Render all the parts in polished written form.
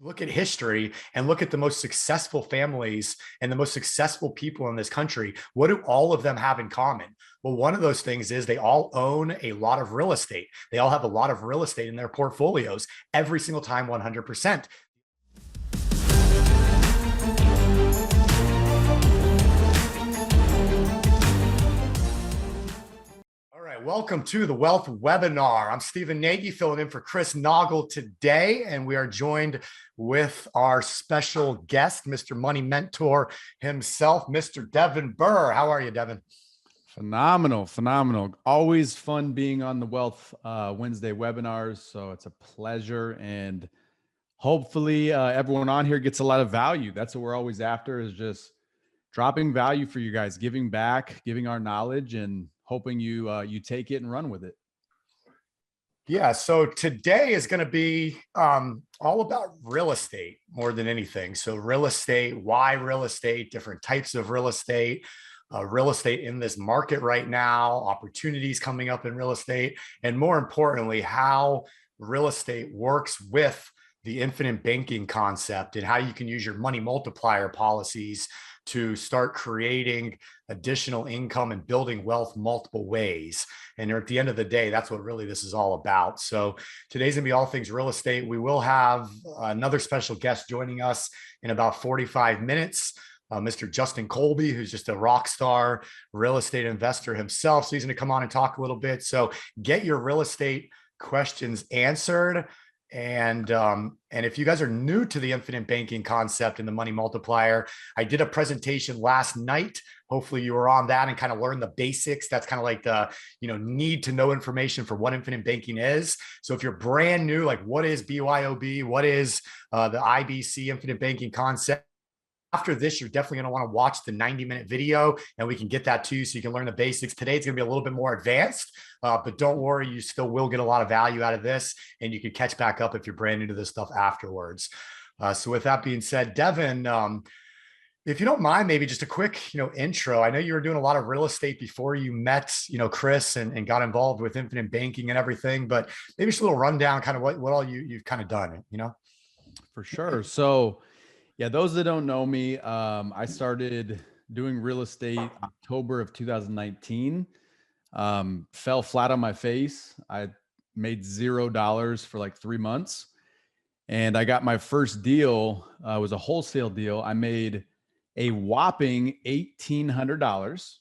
look at history and look at the most successful families and the most successful people in this country. What do all of them have in common? Well, one of those things is they all own a lot of real estate. They all have a lot of real estate in their portfolios every single time, 100%. All right, welcome to the Wealth Webinar. I'm Stephen Nagy, filling in for Chris Naugle today, and we are joined with our special guest, Mr. Money Mentor himself, Mr. Devin Burr. How are you, Devin? Phenomenal, phenomenal. Always fun being on the Wealth Wednesday webinars, so it's a pleasure, and hopefully everyone on here gets a lot of value. That's what we're always after, is just dropping value for you guys, giving back, giving our knowledge, and hoping you take it and run with it. Yeah, so today is going to be all about real estate more than anything. So real estate, why real estate, different types of real estate in this market right now, opportunities coming up in real estate, and more importantly, how real estate works with the infinite banking concept and how you can use your money multiplier policies to start creating additional income and building wealth multiple ways. And at the end of the day, that's what really this is all about. So today's gonna be all things real estate. We will have another special guest joining us in about 45 minutes. Mr. Justin Colby, who's just a rock star real estate investor himself. So he's going to come on and talk a little bit. So get your real estate questions answered. And if you guys are new to the infinite banking concept and the money multiplier, I did a presentation last night. Hopefully you were on that and kind of learned the basics. That's kind of like the, need to know information for what infinite banking is. So if you're brand new, like what is BYOB? What is the IBC infinite banking concept? After this, you're definitely going to want to watch the 90-minute video, and we can get that to you so you can learn the basics. Today, it's going to be a little bit more advanced, but don't worry, you still will get a lot of value out of this, and you can catch back up if you're brand new to this stuff afterwards. So with that being said, Devin, if you don't mind, maybe just a quick, intro. I know you were doing a lot of real estate before you met, Chris and got involved with infinite banking and everything, but maybe just a little rundown, kind of what all you've kind of done, For sure. So yeah, those that don't know me, I started doing real estate October of 2019. Fell flat on my face. I made $0 for like 3 months. And I got my first deal. It was a wholesale deal. I made a whopping $1,800.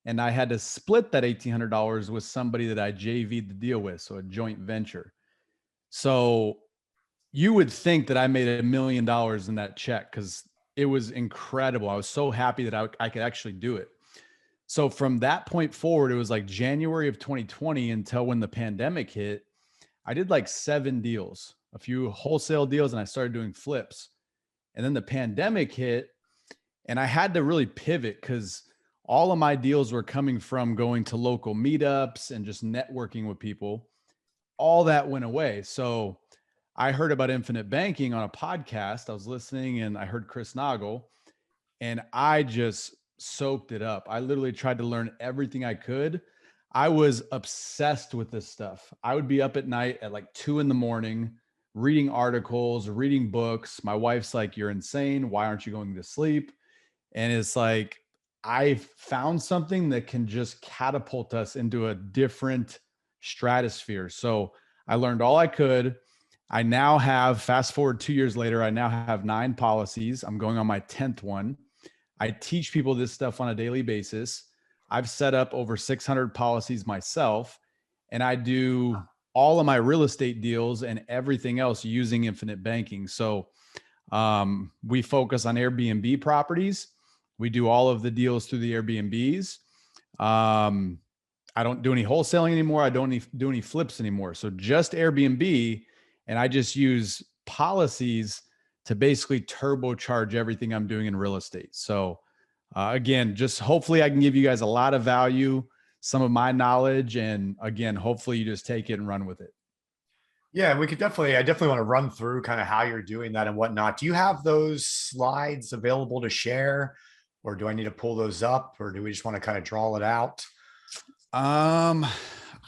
And I had to split that $1,800 with somebody that I JV'd the deal with. So a joint venture. So you would think that I made $1 million in that check because it was incredible. I was so happy that I could actually do it. So from that point forward, it was like January of 2020 until when the pandemic hit. I did like 7 deals, a few wholesale deals, and I started doing flips. And then the pandemic hit, and I had to really pivot because all of my deals were coming from going to local meetups and just networking with people. All that went away. So I heard about infinite banking on a podcast. I was listening and I heard Chris Naugle, and I just soaked it up. I literally tried to learn everything I could. I was obsessed with this stuff. I would be up at night at like 2 a.m, reading articles, reading books. My wife's like, "You're insane. Why aren't you going to sleep?" And it's like, I found something that can just catapult us into a different stratosphere. So I learned all I could. I now have, fast forward 2 years later, I now have 9 policies. I'm going on my 10th one. I teach people this stuff on a daily basis. I've set up over 600 policies myself, and I do all of my real estate deals and everything else using infinite banking. So we focus on Airbnb properties. We do all of the deals through the Airbnbs. I don't do any wholesaling anymore. I don't do any flips anymore. So just Airbnb. And I just use policies to basically turbocharge everything I'm doing in real estate. So again, just hopefully I can give you guys a lot of value, some of my knowledge, and again, hopefully you just take it and run with it. Yeah, I definitely want to run through kind of how you're doing that and whatnot. Do you have those slides available to share, or do I need to pull those up, or do we just want to kind of draw it out?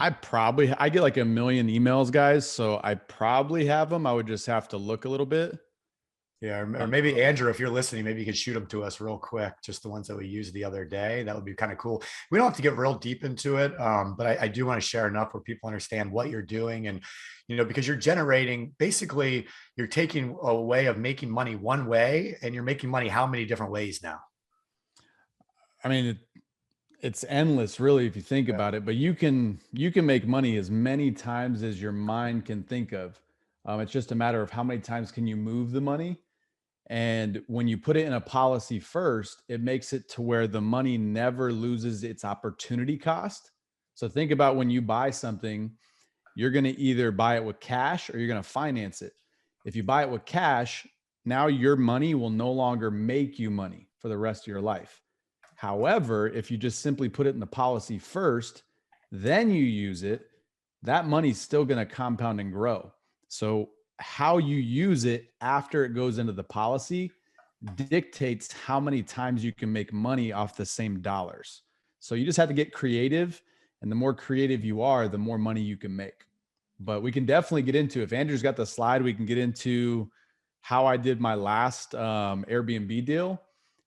I get like 1 million emails, guys. So I probably have them. I would just have to look a little bit. Yeah, or maybe Andrew, if you're listening, maybe you could shoot them to us real quick, just the ones that we used the other day. That would be kind of cool. We don't have to get real deep into it, but I do want to share enough where people understand what you're doing. And, because you're generating, basically, you're taking a way of making money one way, and you're making money how many different ways now? I mean, it's endless, really, if you think Yeah. about it. But you can make money as many times as your mind can think of. It's just a matter of how many times can you move the money. And when you put it in a policy first, it makes it to where the money never loses its opportunity cost. So think about when you buy something, you're going to either buy it with cash or you're going to finance it. If you buy it with cash, now your money will no longer make you money for the rest of your life. However, if you just simply put it in the policy first, then you use it, that money's still going to compound and grow. So how you use it after it goes into the policy dictates how many times you can make money off the same dollars. So you just have to get creative. And the more creative you are, the more money you can make. But we can definitely get into, if Andrew's got the slide, we can get into how I did my last Airbnb deal.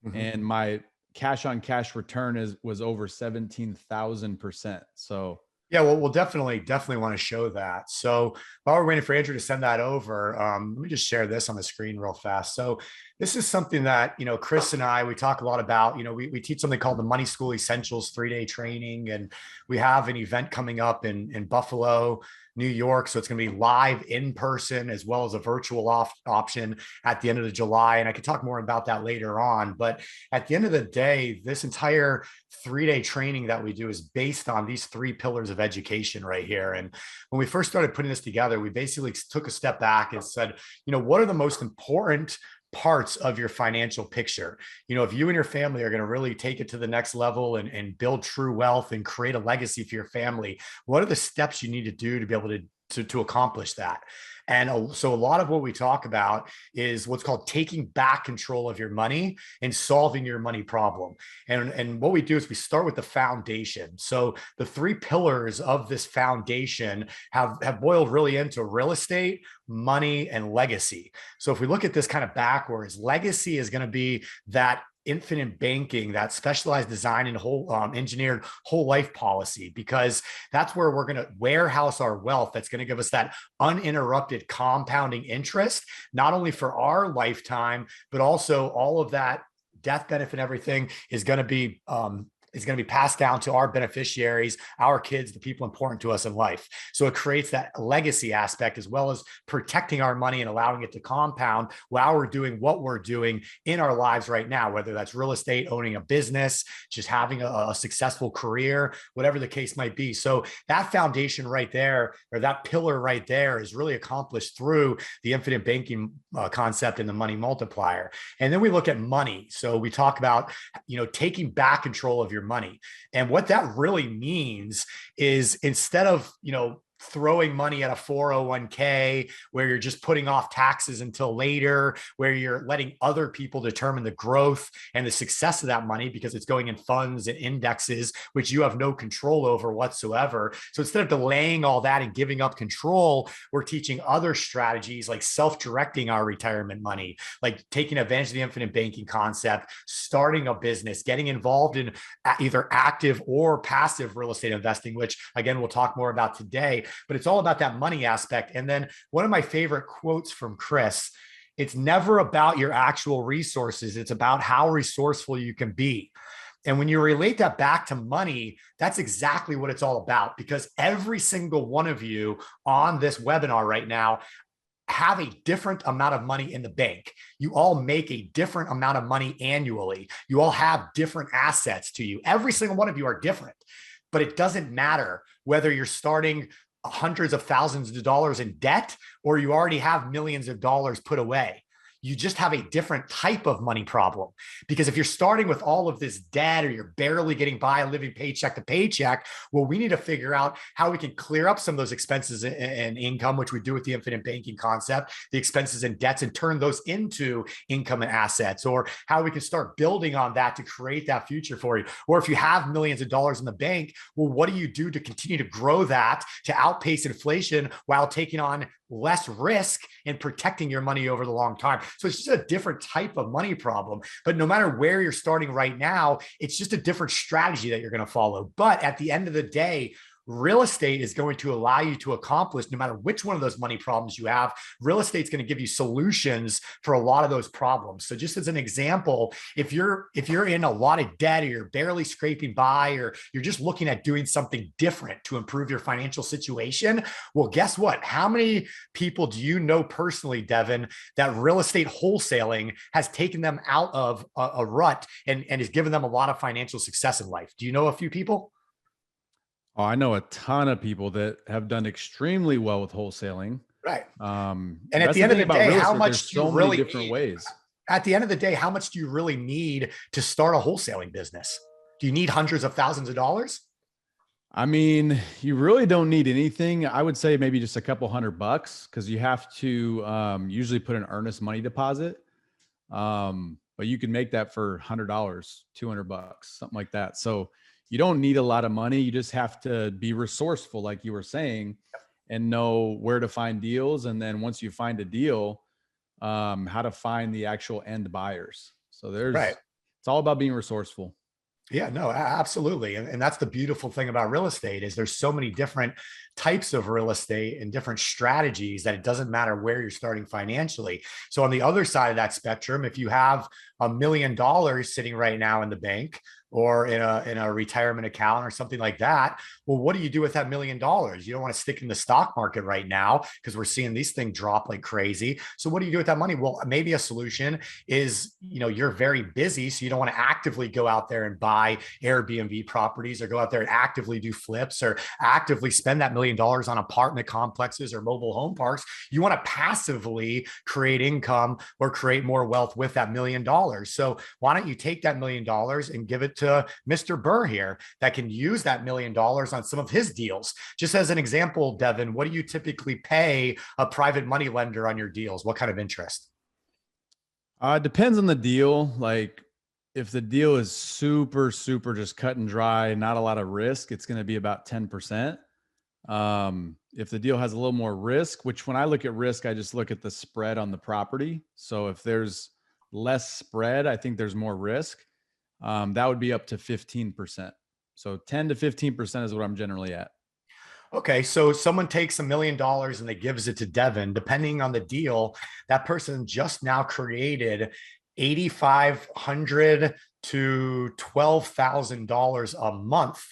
Mhm. And my cash on cash return was over 17,000%. So Yeah, well, we'll definitely want to show that. So while we're waiting for Andrew to send that over, let me just share this on the screen real fast. So this is something that, Chris and I, we talk a lot about. We teach something called the Money School Essentials 3-day training, and we have an event coming up in Buffalo, New York. So it's going to be live in person as well as a virtual option at the end of July. And I could talk more about that later on. But at the end of the day, this entire 3-day training that we do is based on these 3 pillars of education right here. And when we first started putting this together, we basically took a step back and said, what are the most important parts of your financial picture? If you and your family are going to really take it to the next level and build true wealth and create a legacy for your family, what are the steps you need to do to be able to accomplish that? And so a lot of what we talk about is what's called taking back control of your money and solving your money problem. And what we do is we start with the foundation. So the 3 pillars of this foundation have boiled really into real estate, money, and legacy. So if we look at this kind of backwards, legacy is going to be that infinite banking, that specialized design and engineered whole life policy, because that's where we're going to warehouse our wealth. That's going to give us that uninterrupted compounding interest, not only for our lifetime, but also all of that death benefit, everything is going to be passed down to our beneficiaries, our kids, the people important to us in life. So it creates that legacy aspect, as well as protecting our money and allowing it to compound while we're doing what we're doing in our lives right now, whether that's real estate, owning a business, just having a successful career, whatever the case might be. So that foundation right there, or that pillar right there, is really accomplished through the infinite banking concept and the money multiplier. And then we look at money. So we talk about, taking back control of your money. And what that really means is, instead of, throwing money at a 401k where you're just putting off taxes until later, where you're letting other people determine the growth and the success of that money because it's going in funds and indexes, which you have no control over whatsoever. So instead of delaying all that and giving up control, we're teaching other strategies like self-directing our retirement money, like taking advantage of the infinite banking concept, starting a business, getting involved in either active or passive real estate investing, which again, we'll talk more about today. But it's all about that money aspect. And then one of my favorite quotes from Chris: it's never about your actual resources. It's about how resourceful you can be. And when you relate that back to money, that's exactly what it's all about, because every single one of you on this webinar right now have a different amount of money in the bank. You all make a different amount of money annually. You all have different assets to you. Every single one of you are different, but it doesn't matter whether you're starting hundreds of thousands of dollars in debt or you already have millions of dollars put away. You just have a different type of money problem. Because if you're starting with all of this debt, or you're barely getting by living paycheck to paycheck, well, we need to figure out how we can clear up some of those expenses and income, which we do with the infinite banking concept, the expenses and debts, and turn those into income and assets, or how we can start building on that to create that future for you. Or if you have millions of dollars in the bank, well, what do you do to continue to grow that, to outpace inflation while taking on less risk and protecting your money over the long time? So it's just a different type of money problem. But no matter where you're starting right now, it's just a different strategy that you're going to follow. But at the end of the day, real estate is going to allow you to accomplish, no matter which one of those money problems you have, real estate's going to give you solutions for a lot of those problems. So just as an example, if you're in a lot of debt, or you're barely scraping by, or you're just looking at doing something different to improve your financial situation, well, guess what? How many people do you know personally, Devin, that real estate wholesaling has taken them out of a rut and has given them a lot of financial success in life? Do you know a few people? Oh, I know a ton of people that have done extremely well with wholesaling. Right. And at That's the the end of thing the about day, real how estate. There's much do you so many really different need? ways. At the end of the day, how much do you really need to start a wholesaling business? Do you need hundreds of thousands of dollars? I mean, you really don't need anything. I would say maybe just a couple $100 because you have to usually put an earnest money deposit. But you can make that for $100, $200, something like that. So you don't need a lot of money. You just have to be resourceful, like you were saying, and know where to find deals. And then once you find a deal, how to find the actual end buyers. So Right. it's all about being resourceful. Yeah, no, absolutely. And that's the beautiful thing about real estate is there's so many different types of real estate and different strategies that it doesn't matter where you're starting financially. So on the other side of that spectrum, if you have $1 million sitting right now in the bank or in a retirement account or something like that, well, what do you do with that $1 million? You don't want to stick in the stock market right now because we're seeing these things drop like crazy. So what do you do with that money? Well, maybe a solution is, you're very busy, so you don't want to actively go out there and buy Airbnb properties or go out there and actively do flips or actively spend that $1 million on apartment complexes or mobile home parks. You want to passively create income or create more wealth with that $1 million. So why don't you take that $1 million and give it to Mr. Burr here that can use that $1 million on some of his deals? Just as an example, Devin, what do you typically pay a private money lender on your deals? What kind of interest? It depends on the deal. Like if the deal is super, super just cut and dry, not a lot of risk, it's going to be about 10%. If the deal has a little more risk, which when I look at risk, I just look at the spread on the property. So if there's less spread, I think there's more risk. That would be up to 15%. So 10 to 15% is what I'm generally at. Okay, so someone takes $1 million and they gives it to Devin. Depending on the deal, that person just now created $8,500 to $12,000 a month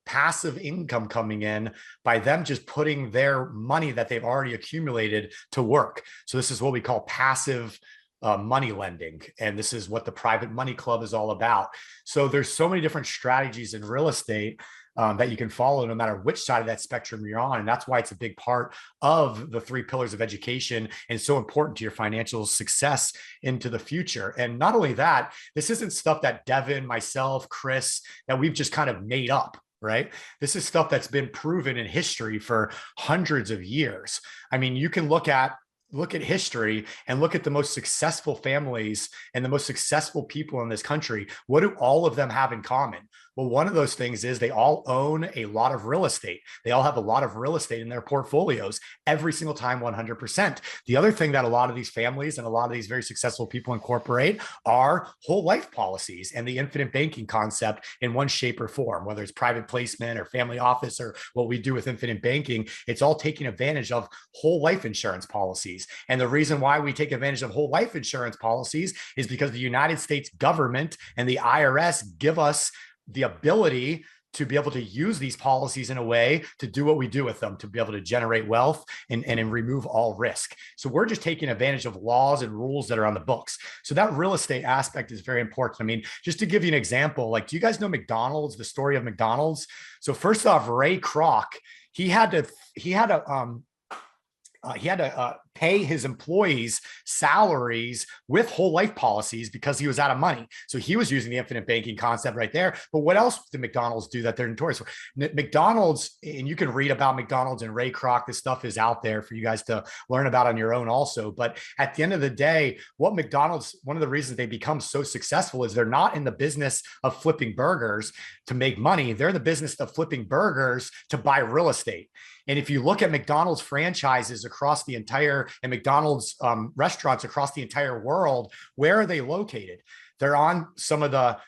passive income coming in by them just putting their money that they've already accumulated to work. So this is what we call passive money lending. And this is what the private money club is all about. So there's so many different strategies in real estate that you can follow no matter which side of that spectrum you're on. And that's why it's a big part of the 3 pillars of education and so important to your financial success into the future. And not only that, this isn't stuff that Devin, myself, Chris, that we've just kind of made up. Right? This is stuff that's been proven in history for hundreds of years. I mean, you can look at history and look at the most successful families and the most successful people in this country. What do all of them have in common? Well, one of those things is they all own a lot of real estate. They all have a lot of real estate in their portfolios every single time, 100%. The other thing that a lot of these families and a lot of these very successful people incorporate are whole life policies and the infinite banking concept in one shape or form, whether it's private placement or family office or what we do with infinite banking. It's all taking advantage of whole life insurance policies. And the reason why we take advantage of whole life insurance policies is because the United States government and the IRS give us the ability to be able to use these policies in a way to do what we do with them, to be able to generate wealth and remove all risk. So we're just taking advantage of laws and rules that are on the books. So that real estate aspect is very important. I mean, just to give you an example, like, do you guys know McDonald's, the story of McDonald's? So first off, Ray Kroc, he had to pay his employees salaries with whole life policies because he was out of money. So he was using the infinite banking concept right there. But what else did McDonald's do that they're notorious for? McDonald's, and you can read about McDonald's and Ray Kroc, this stuff is out there for you guys to learn about on your own also. But at the end of the day, what McDonald's, one of the reasons they become so successful is they're not in the business of flipping burgers to make money. They're in the business of flipping burgers to buy real estate. And if you look at McDonald's franchises across the entire Millionaire and McDonald's restaurants across the entire world, where are they located? They're on some of the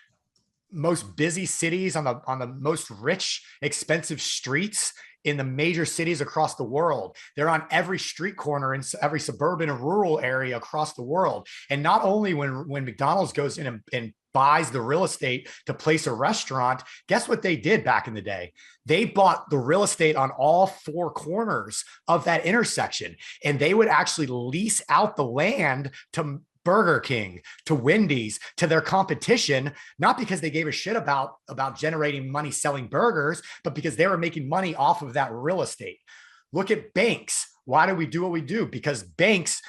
most busy cities, on the most rich, expensive streets in the major cities across the world. They're on every street corner in every suburban and rural area across the world. And not only when McDonald's goes in and buys the real estate to place a restaurant, guess what they did back in the day? They bought the real estate on all four corners of that intersection, and they would actually lease out the land to Burger King, to Wendy's, to their competition, not because they gave a shit about generating money selling burgers, but because they were making money off of that real estate. Look at banks. Why do we do what we do? Because banks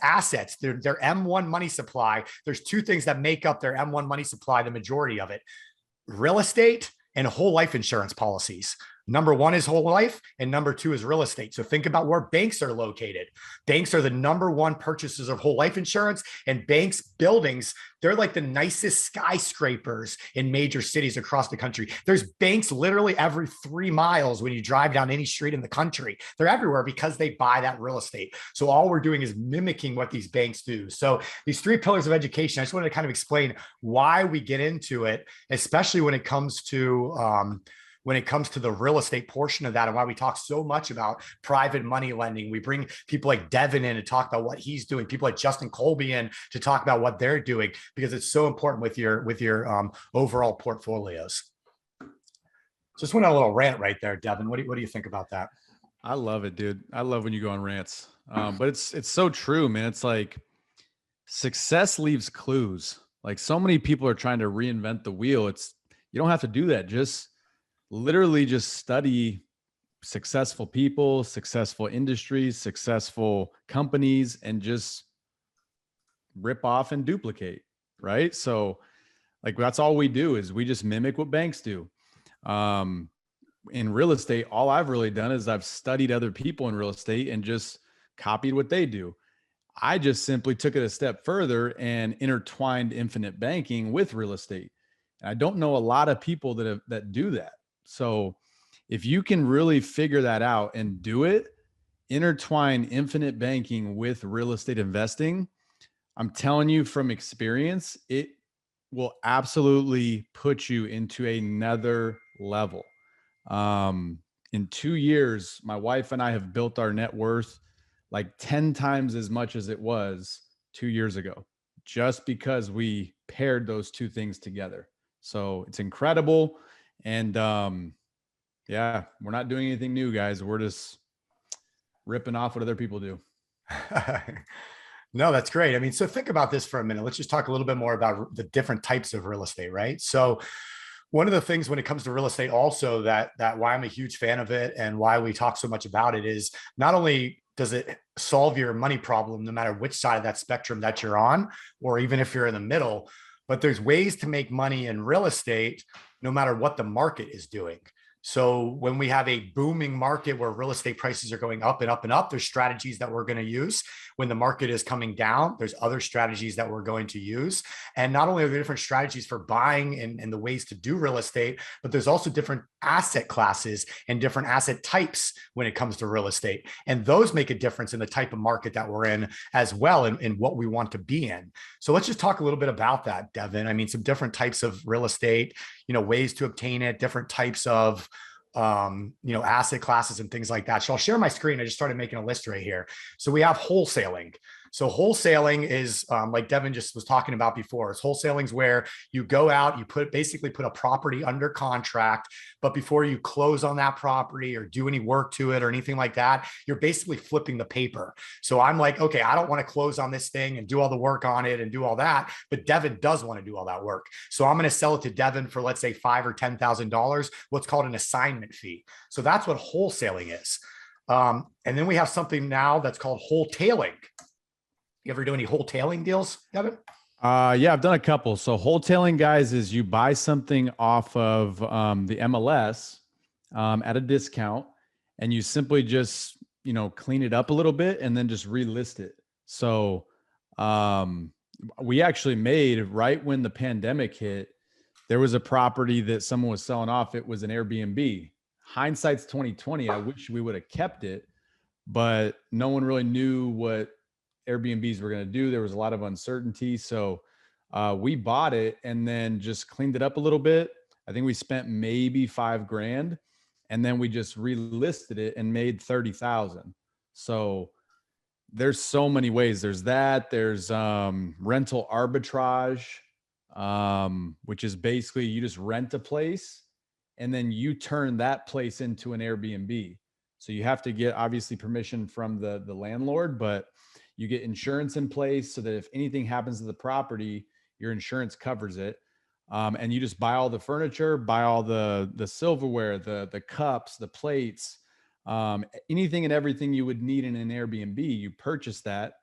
assets, their M1 money supply, there's two things that make up their M1 money supply, the majority of it: real estate and whole life insurance policies. Number one is whole life, and number two is real estate. So think about where banks are located. Banks are the number one purchasers of whole life insurance, and banks buildings, they're like the nicest skyscrapers in major cities across the country. There's banks literally every 3 miles when you drive down any street in the country. They're everywhere because they buy that real estate. So all we're doing is mimicking what these banks do. So these 3 pillars of education, I just wanted to kind of explain why we get into it, especially when it comes to the real estate portion of that, and why we talk so much about private money lending. We bring people like Devin in to talk about what he's doing, people like Justin Colby in to talk about what they're doing, because it's so important with your overall portfolios. Just went on a little rant right there, Devin. What do you think about that? I love it, dude. I love when you go on rants. But it's so true, man. It's like success leaves clues. Like, so many people are trying to reinvent the wheel. You don't have to do that. Literally just study successful people, successful industries, successful companies, and just rip off and duplicate, right? So like, that's all we do, is we just mimic what banks do. In real estate, all I've really done is I've studied other people in real estate and just copied what they do. I just simply took it a step further and intertwined infinite banking with real estate. And I don't know a lot of people that do that. So if you can really figure that out and do it, intertwine infinite banking with real estate investing, I'm telling you from experience, it will absolutely put you into another level. In 2 years, my wife and I have built our net worth like 10 times as much as it was 2 years ago, just because we paired those two things together. So it's incredible. And yeah, we're not doing anything new, guys. We're just ripping off what other people do. No, that's great. I mean, so think about this for a minute. Let's just talk a little bit more about the different types of real estate, right? So one of the things when it comes to real estate also that why I'm a huge fan of it and why we talk so much about it is, not only does it solve your money problem, no matter which side of that spectrum that you're on, or even if you're in the middle, but there's ways to make money in real estate no matter what the market is doing. So when we have a booming market where real estate prices are going up and up and up, there's strategies that we're going to use. When the market is coming down, there's other strategies that we're going to use. And not only are there different strategies for buying and the ways to do real estate, but there's also different asset classes and different asset types when it comes to real estate. And those make a difference in the type of market that we're in as well, and what we want to be in. So let's just talk a little bit about that, Devin. I mean, some different types of real estate, ways to obtain it, different types of asset classes and things like that. So I'll share my screen. I just started making a list right here. So we have wholesaling. So wholesaling is like Devin just was talking about before. It's wholesaling is where you go out, you basically put a property under contract, but before you close on that property or do any work to it or anything like that, you're basically flipping the paper. So I'm like, okay, I don't want to close on this thing and do all the work on it and do all that, but Devin does want to do all that work. So I'm going to sell it to Devin for, let's say, $5,000 or $10,000, what's called an assignment fee. So that's what wholesaling is. And then we have something now that's called wholetailing. You ever do any wholetailing deals, Devin? Yeah, I've done a couple. So wholetailing, guys, is you buy something off of the MLS at a discount, and you simply just, clean it up a little bit and then just relist it. So we actually made, right when the pandemic hit, there was a property that someone was selling off. It was an Airbnb. Hindsight's 2020. I wish we would have kept it. but no one really knew what Airbnbs were going to do. There was a lot of uncertainty. So we bought it and then just cleaned it up a little bit. I think we spent maybe $5,000, and then we just relisted it and made 30,000. So there's so many ways. There's that. There's rental arbitrage, which is basically you just rent a place and then you turn that place into an Airbnb. So you have to get obviously permission from the landlord, but you get insurance in place so that if anything happens to the property, your insurance covers it. And you just buy all the furniture, buy all the silverware, the cups, the plates, anything and everything you would need in an Airbnb. You purchase that,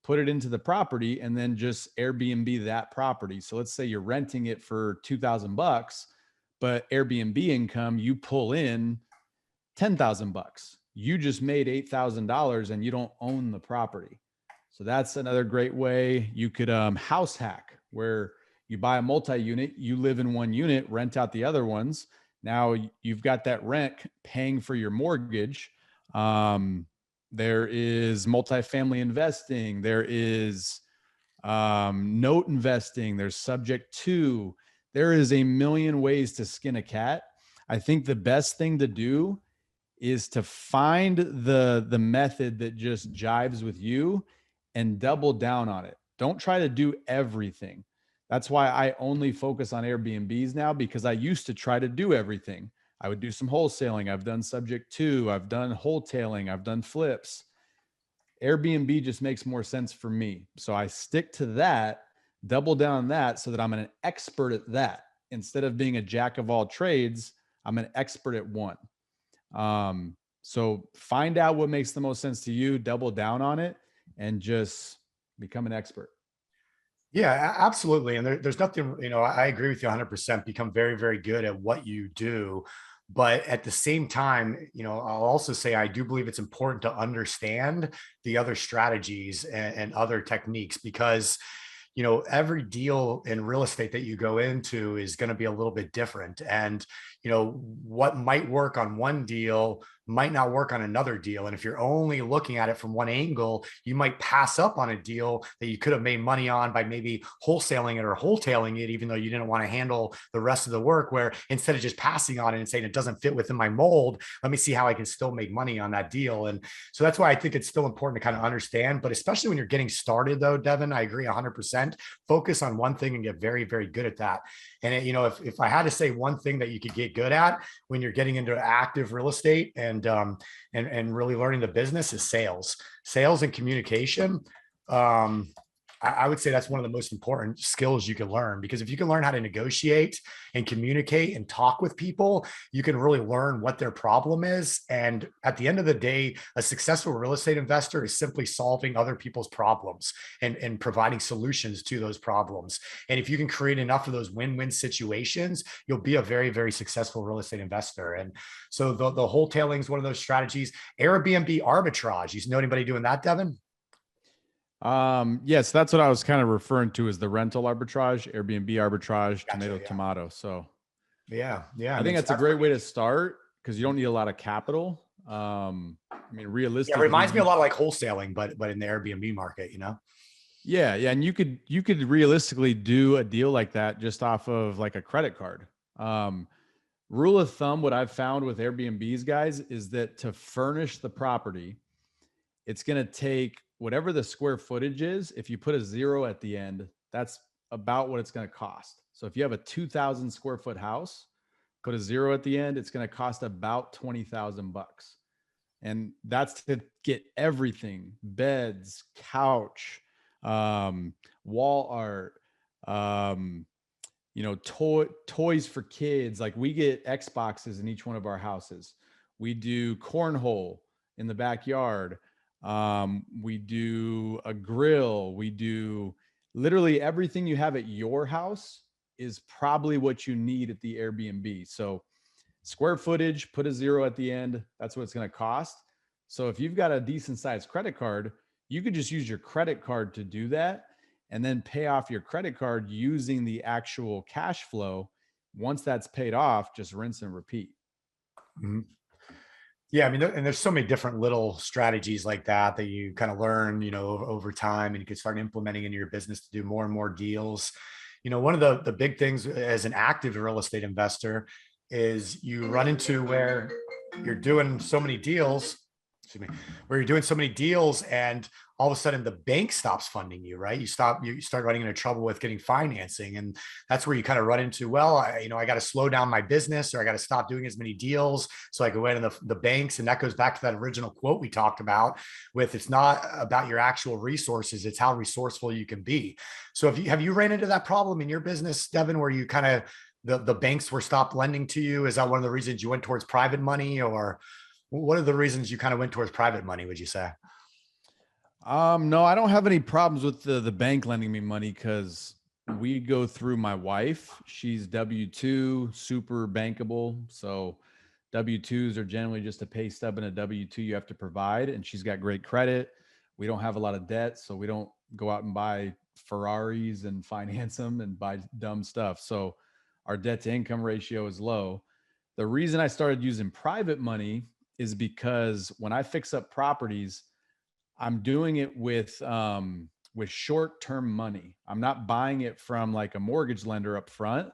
put it into the property, and then just Airbnb that property. So let's say you're renting it for $2,000, but Airbnb income, you pull in $10,000. You just made $8,000 and you don't own the property. So that's another great way. You could house hack, where you buy a multi-unit, you live in one unit, rent out the other ones. Now you've got that rent paying for your mortgage. There is multifamily investing. There is note investing. There's subject to. There is a million ways to skin a cat. I think the best thing to do is to find the method that just jives with you and double down on it. Don't try to do everything. That's why I only focus on Airbnbs now, because I used to try to do everything. I would do some wholesaling. I've done subject to, I've done wholetailing, I've done flips. Airbnb just makes more sense for me. So I stick to that, double down on that so that I'm an expert at that. Instead of being a jack of all trades, I'm an expert at one. So find out what makes the most sense to you, double down on it, and just become an expert. Yeah, absolutely. And there's nothing, I agree with you 100%. Become very, very good at what you do. But at the same time, I'll also say I do believe it's important to understand the other strategies and other techniques, because every deal in real estate that you go into is going to be a little bit different. And, what might work on one deal might not work on another deal. And if you're only looking at it from one angle, you might pass up on a deal that you could have made money on by maybe wholesaling it or wholetailing it, even though you didn't want to handle the rest of the work, where instead of just passing on it and saying it doesn't fit within my mold, let me see how I can still make money on that deal. And so that's why I think it's still important to kind of understand, but especially when you're getting started though, Devin, I agree 100%. Focus on one thing and get very, very good at that. And if I had to say one thing that you could get good at when you're getting into active real estate and really learning the business, is sales and communication. I would say that's one of the most important skills you can learn, because if you can learn how to negotiate and communicate and talk with people, you can really learn what their problem is. And at the end of the day, a successful real estate investor is simply solving other people's problems and providing solutions to those problems. And if you can create enough of those win-win situations, you'll be a very, very successful real estate investor. And so the wholetailing is one of those strategies. Airbnb arbitrage. You know anybody doing that, Devin? Yes, that's what I was kind of referring to as the rental arbitrage, Airbnb arbitrage, Gotcha, tomato. So yeah. I think that's a great way to start, because you don't need a lot of capital. It Realistically, reminds me a lot of like wholesaling, but in the Airbnb market, Yeah. And you could realistically do a deal like that just off of like a credit card. Rule of thumb, what I've found with Airbnbs, guys, is that to furnish the property, it's going to take whatever the square footage is. If you put a zero at the end, that's about what it's going to cost. So if you have a 2,000 square foot house, put a zero at the end, it's going to cost about $20,000. And that's to get everything: beds, couch, wall art, toys for kids. Like, we get Xboxes in each one of our houses. We do cornhole in the backyard. We do a grill. We do literally everything you have at your house is probably what you need at the Airbnb. So square footage, put a zero at the end. That's what it's going to cost. So if you've got a decent sized credit card, you could just use your credit card to do that, and then pay off your credit card using the actual cash flow. Once that's paid off, just rinse and repeat. Mm-hmm. Yeah, I mean, and there's so many different little strategies like that that you kind of learn, over time, and you can start implementing in your business to do more and more deals. One of the big things as an active real estate investor is you run into where you're doing so many deals, excuse me, where you're doing so many deals and all of a sudden the bank stops funding you, right? You start running into trouble with getting financing. And that's where you kind of run into, well, I got to slow down my business, or I got to stop doing as many deals so I can wait on the banks. And that goes back to that original quote we talked about with, it's not about your actual resources, it's how resourceful you can be. So have you ran into that problem in your business, Devin, where you kind of, the banks were stopped lending to you? Is that one of the reasons you went towards private money, or what are the reasons you kind of went towards private money, would you say? No, I don't have any problems with the bank lending me money because we go through my wife. She's W-2, super bankable. So W-2s are generally just a pay stub and a W-2 you have to provide. And she's got great credit. We don't have a lot of debt, so we don't go out and buy Ferraris and finance them and buy dumb stuff. So our debt to income ratio is low. The reason I started using private money is because when I fix up properties, I'm doing it with short-term money. I'm not buying it from like a mortgage lender up front.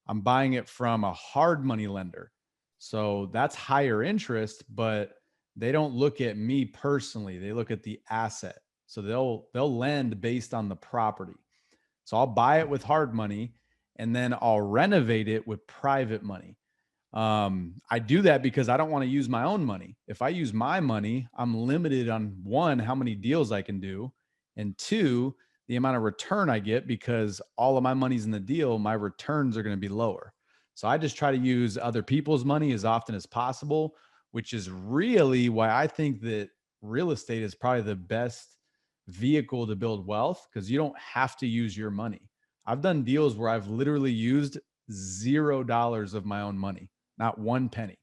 I'm buying it from a hard money lender. So that's higher interest, but they don't look at me personally. They look at the asset. So they'll lend based on the property. So I'll buy it with hard money and then I'll renovate it with private money. I do that because I don't want to use my own money. If I use my money, I'm limited on one, how many deals I can do, and two, the amount of return I get, because all of my money's in the deal, my returns are going to be lower. So I just try to use other people's money as often as possible, which is really why I think that real estate is probably the best vehicle to build wealth, because you don't have to use your money. I've done deals where I've literally used $0 of my own money, not one penny.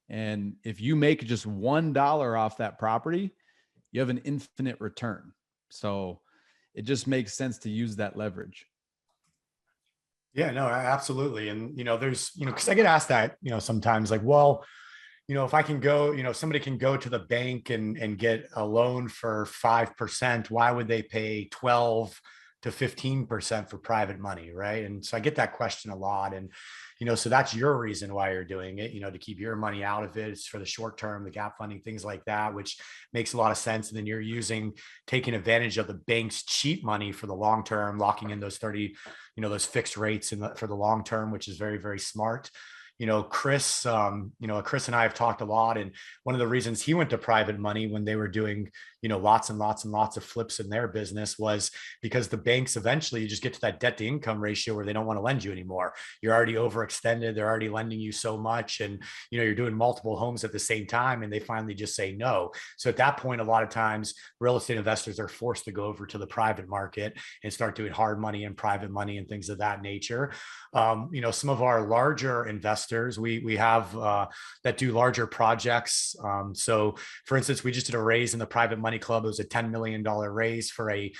And if you make just $1 off that property, you have an infinite return. So it just makes sense to use that leverage. Yeah, no, absolutely. And, there's, because I get asked that, sometimes like, well, if I can go, somebody can go to the bank and get a loan for 5%, why would they pay 12 to 15% for private money, right? And so I get that question a lot. And, so that's your reason why you're doing it, to keep your money out of it. It's for the short term, the gap funding, things like that, which makes a lot of sense. And then you're taking advantage of the bank's cheap money for the long term, locking in those 30, those fixed rates for the long term, which is very, very smart. Chris, Chris and I have talked a lot, and one of the reasons he went to private money when they were doing, lots and lots and lots of flips in their business was because the banks eventually you just get to that debt to income ratio where they don't want to lend you anymore. You're already overextended. They're already lending you so much, and, you're doing multiple homes at the same time, and they finally just say no. So at that point, a lot of times real estate investors are forced to go over to the private market and start doing hard money and private money and things of that nature. Some of our larger investors, we have that do larger projects. So for instance, we just did a raise in the private money club. It was a $10 million raise for a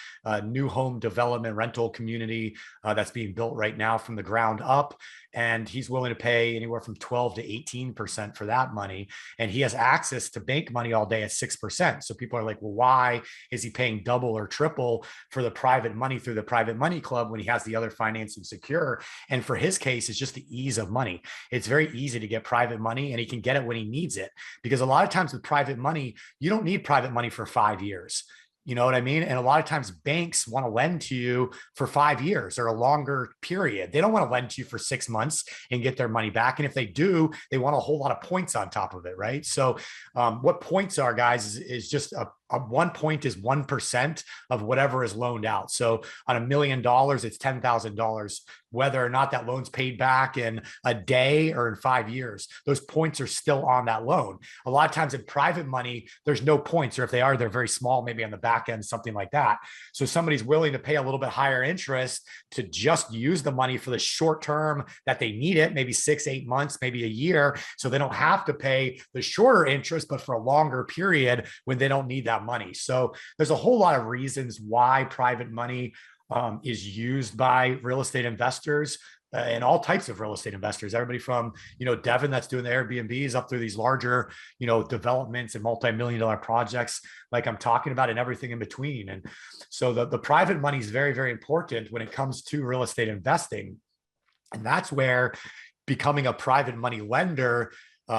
new home development rental community that's being built right now from the ground up. And he's willing to pay anywhere from 12 to 18% for that money. And he has access to bank money all day at 6%. So people are like, well, why is he paying double or triple for the private money through the private money club when he has the other financing secure? And for his case, it's just the ease of money. It's very easy to get private money, and he can get it when he needs it. Because a lot of times with private money, you don't need private money for 5 years. You know what I mean? And a lot of times banks want to lend to you for 5 years or a longer period. They don't want to lend to you for 6 months and get their money back. And if they do, they want a whole lot of points on top of it, right? So what points are, guys, is just a 1 point is 1% of whatever is loaned out. So on $1 million, it's $10,000, whether or not that loan's paid back in a day or in 5 years, those points are still on that loan. A lot of times in private money, there's no points, or if they are, they're very small, maybe on the back end, something like that. So somebody's willing to pay a little bit higher interest to just use the money for the short term that they need it, maybe 6-8 months, maybe a year. So they don't have to pay the shorter interest, but for a longer period when they don't need that money. So there's a whole lot of reasons why private money is used by real estate investors. and all types of real estate investors, everybody from, Devin that's doing the Airbnbs up through these larger, developments and multi-million dollar projects like I'm talking about, and everything in between. And so the private money is very, very important when it comes to real estate investing. And that's where becoming a private money lender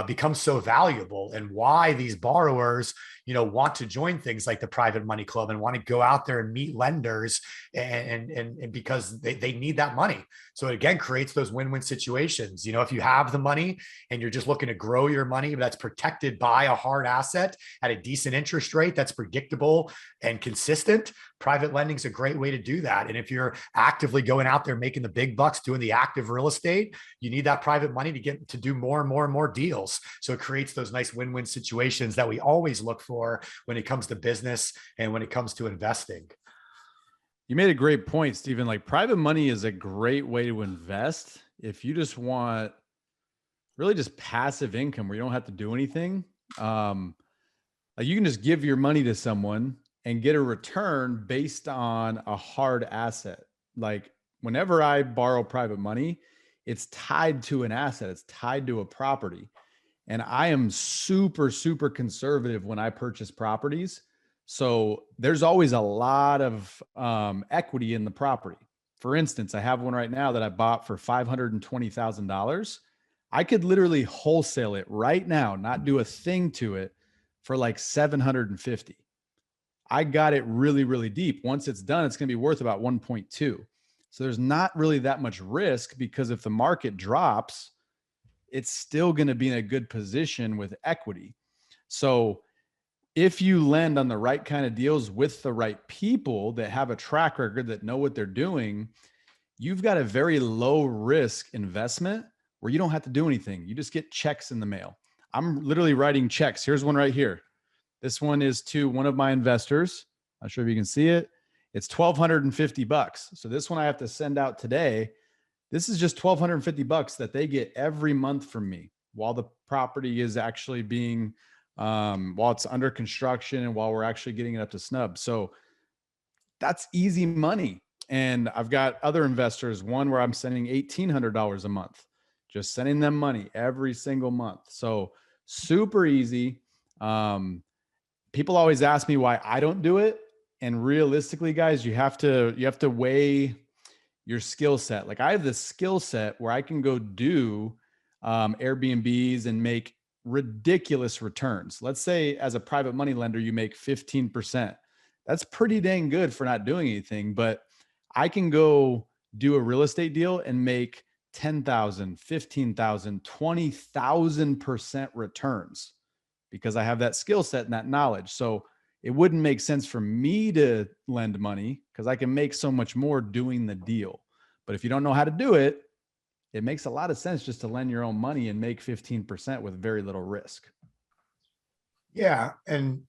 becomes so valuable, and why these borrowers, want to join things like the private money club and want to go out there and meet lenders, and because they need that money. So it again creates those win-win situations. If you have the money and you're just looking to grow your money, that's protected by a hard asset at a decent interest rate that's predictable and consistent, private lending is a great way to do that. And if you're actively going out there making the big bucks doing the active real estate, you need that private money to get to do more and more and more deals. So it creates those nice win-win situations that we always look for when it comes to business and when it comes to investing. You made a great point, Stephen. Like, private money is a great way to invest if you just want really just passive income where you don't have to do anything. Like, you can just give your money to someone and get a return based on a hard asset. Like, whenever I borrow private money, it's tied to an asset, it's tied to a property. And I am super, super conservative when I purchase properties. So there's always a lot of equity in the property. For instance, I have one right now that I bought for $520,000. I could literally wholesale it right now, not do a thing to it, for like 750. I got it really, really deep. Once it's done, it's going to be worth about 1.2. So there's not really that much risk, because if the market drops, it's still going to be in a good position with equity. So if you lend on the right kind of deals with the right people that have a track record, that know what they're doing, you've got a very low risk investment where you don't have to do anything. You just get checks in the mail. I'm literally writing checks. Here's one right here. This one is to one of my investors. Not sure if you can see it. It's $1,250. So this one I have to send out today. This is just $1,250 that they get every month from me while the property is actually being, while it's under construction and while we're actually getting it up to snub. So that's easy money. And I've got other investors, one where I'm sending $1,800 a month, just sending them money every single month. So super easy. People always ask me why I don't do it. And realistically, guys, you have to weigh your skill set. Like, I have this skill set where I can go do Airbnbs and make ridiculous returns. Let's say as a private money lender, you make 15%. That's pretty dang good for not doing anything. But I can go do a real estate deal and make 10,000, 15,000, 20,000% returns because I have that skill set and that knowledge. So it wouldn't make sense for me to lend money because I can make so much more doing the deal. But if you don't know how to do it, it makes a lot of sense just to lend your own money and make 15% with very little risk. Yeah. And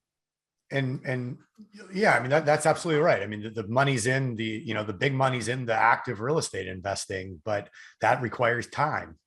yeah, I mean, that's absolutely right. I mean, the money's in the big money's in the active real estate investing, but that requires time.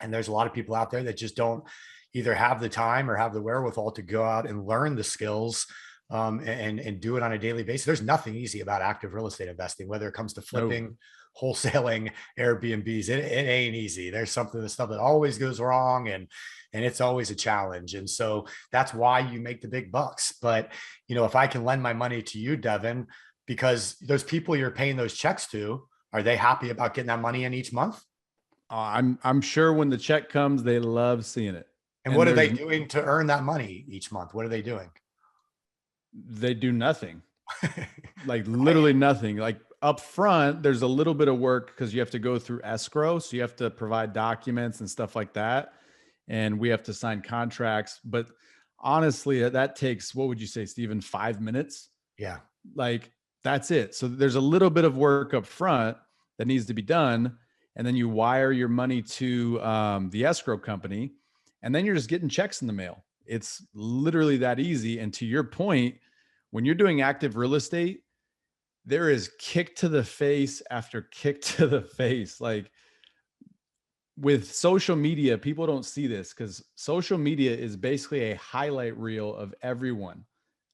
And there's a lot of people out there that just don't either have the time or have the wherewithal to go out and learn the skills and do it on a daily basis. There's nothing easy about active real estate investing, whether it comes to flipping, wholesaling, Airbnbs. It ain't easy. There's stuff that always goes wrong, and it's always a challenge. And so that's why you make the big bucks. But if I can lend my money to you, Devin, because those people you're paying those checks to, are they happy about getting that money in each month? I'm sure when the check comes, they love seeing it. And what are they doing to earn that money each month? What are they doing? They do nothing. Like literally nothing. Like up front, there's a little bit of work because you have to go through escrow. So you have to provide documents and stuff like that. And we have to sign contracts. But honestly, that takes, what would you say, Stephen, 5 minutes? Yeah. Like that's it. So there's a little bit of work up front that needs to be done. And then you wire your money to the escrow company. And then you're just getting checks in the mail. It's literally that easy. And to your point, when you're doing active real estate, there is kick to the face after kick to the face. Like with social media, people don't see this because social media is basically a highlight reel of everyone.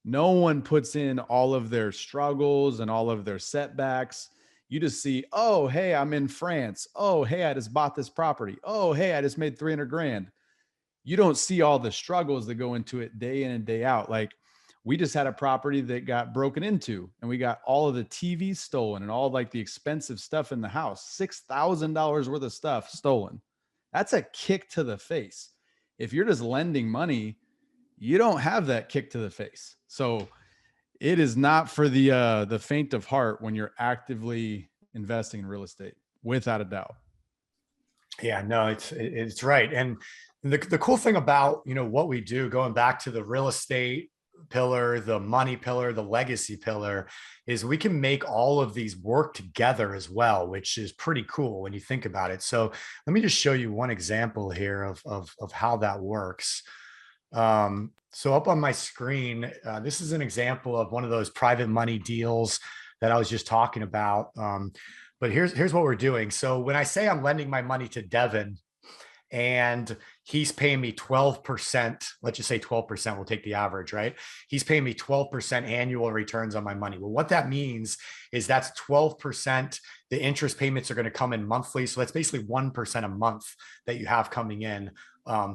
No one puts in all of their struggles and all of their setbacks. You just see, oh, hey, I'm in France. Oh, hey, I just bought this property. Oh, hey, I just made 300 grand. You don't see all the struggles that go into it day in and day out. Like, we just had a property that got broken into, and we got all of the TVs stolen and all like the expensive stuff in the house, $6,000 worth of stuff stolen. That's a kick to the face. If you're just lending money, you don't have that kick to the face. So it is not for the faint of heart when you're actively investing in real estate, without a doubt. Yeah, no, it's right. And the cool thing about, what we do, going back to the real estate pillar, the money pillar, the legacy pillar, is we can make all of these work together as well, which is pretty cool when you think about it. So let me just show you one example here of how that works. So up on my screen, this is an example of one of those private money deals that I was just talking about. But here's what we're doing. So when I say I'm lending my money to Devin and he's paying me 12%, let's just say 12%, we'll take the average, right? He's paying me 12% annual returns on my money. Well, what that means is that's 12%. The interest payments are going to come in monthly. So that's basically 1% a month that you have coming in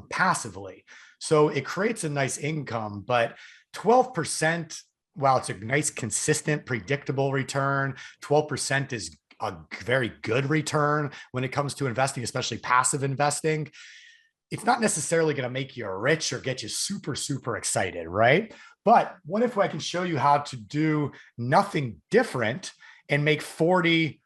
passively. So it creates a nice income, but 12%, while it's a nice, consistent, predictable return, 12% is a very good return when it comes to investing, especially passive investing. It's not necessarily going to make you rich or get you super, super excited, right? But what if I can show you how to do nothing different and make 44%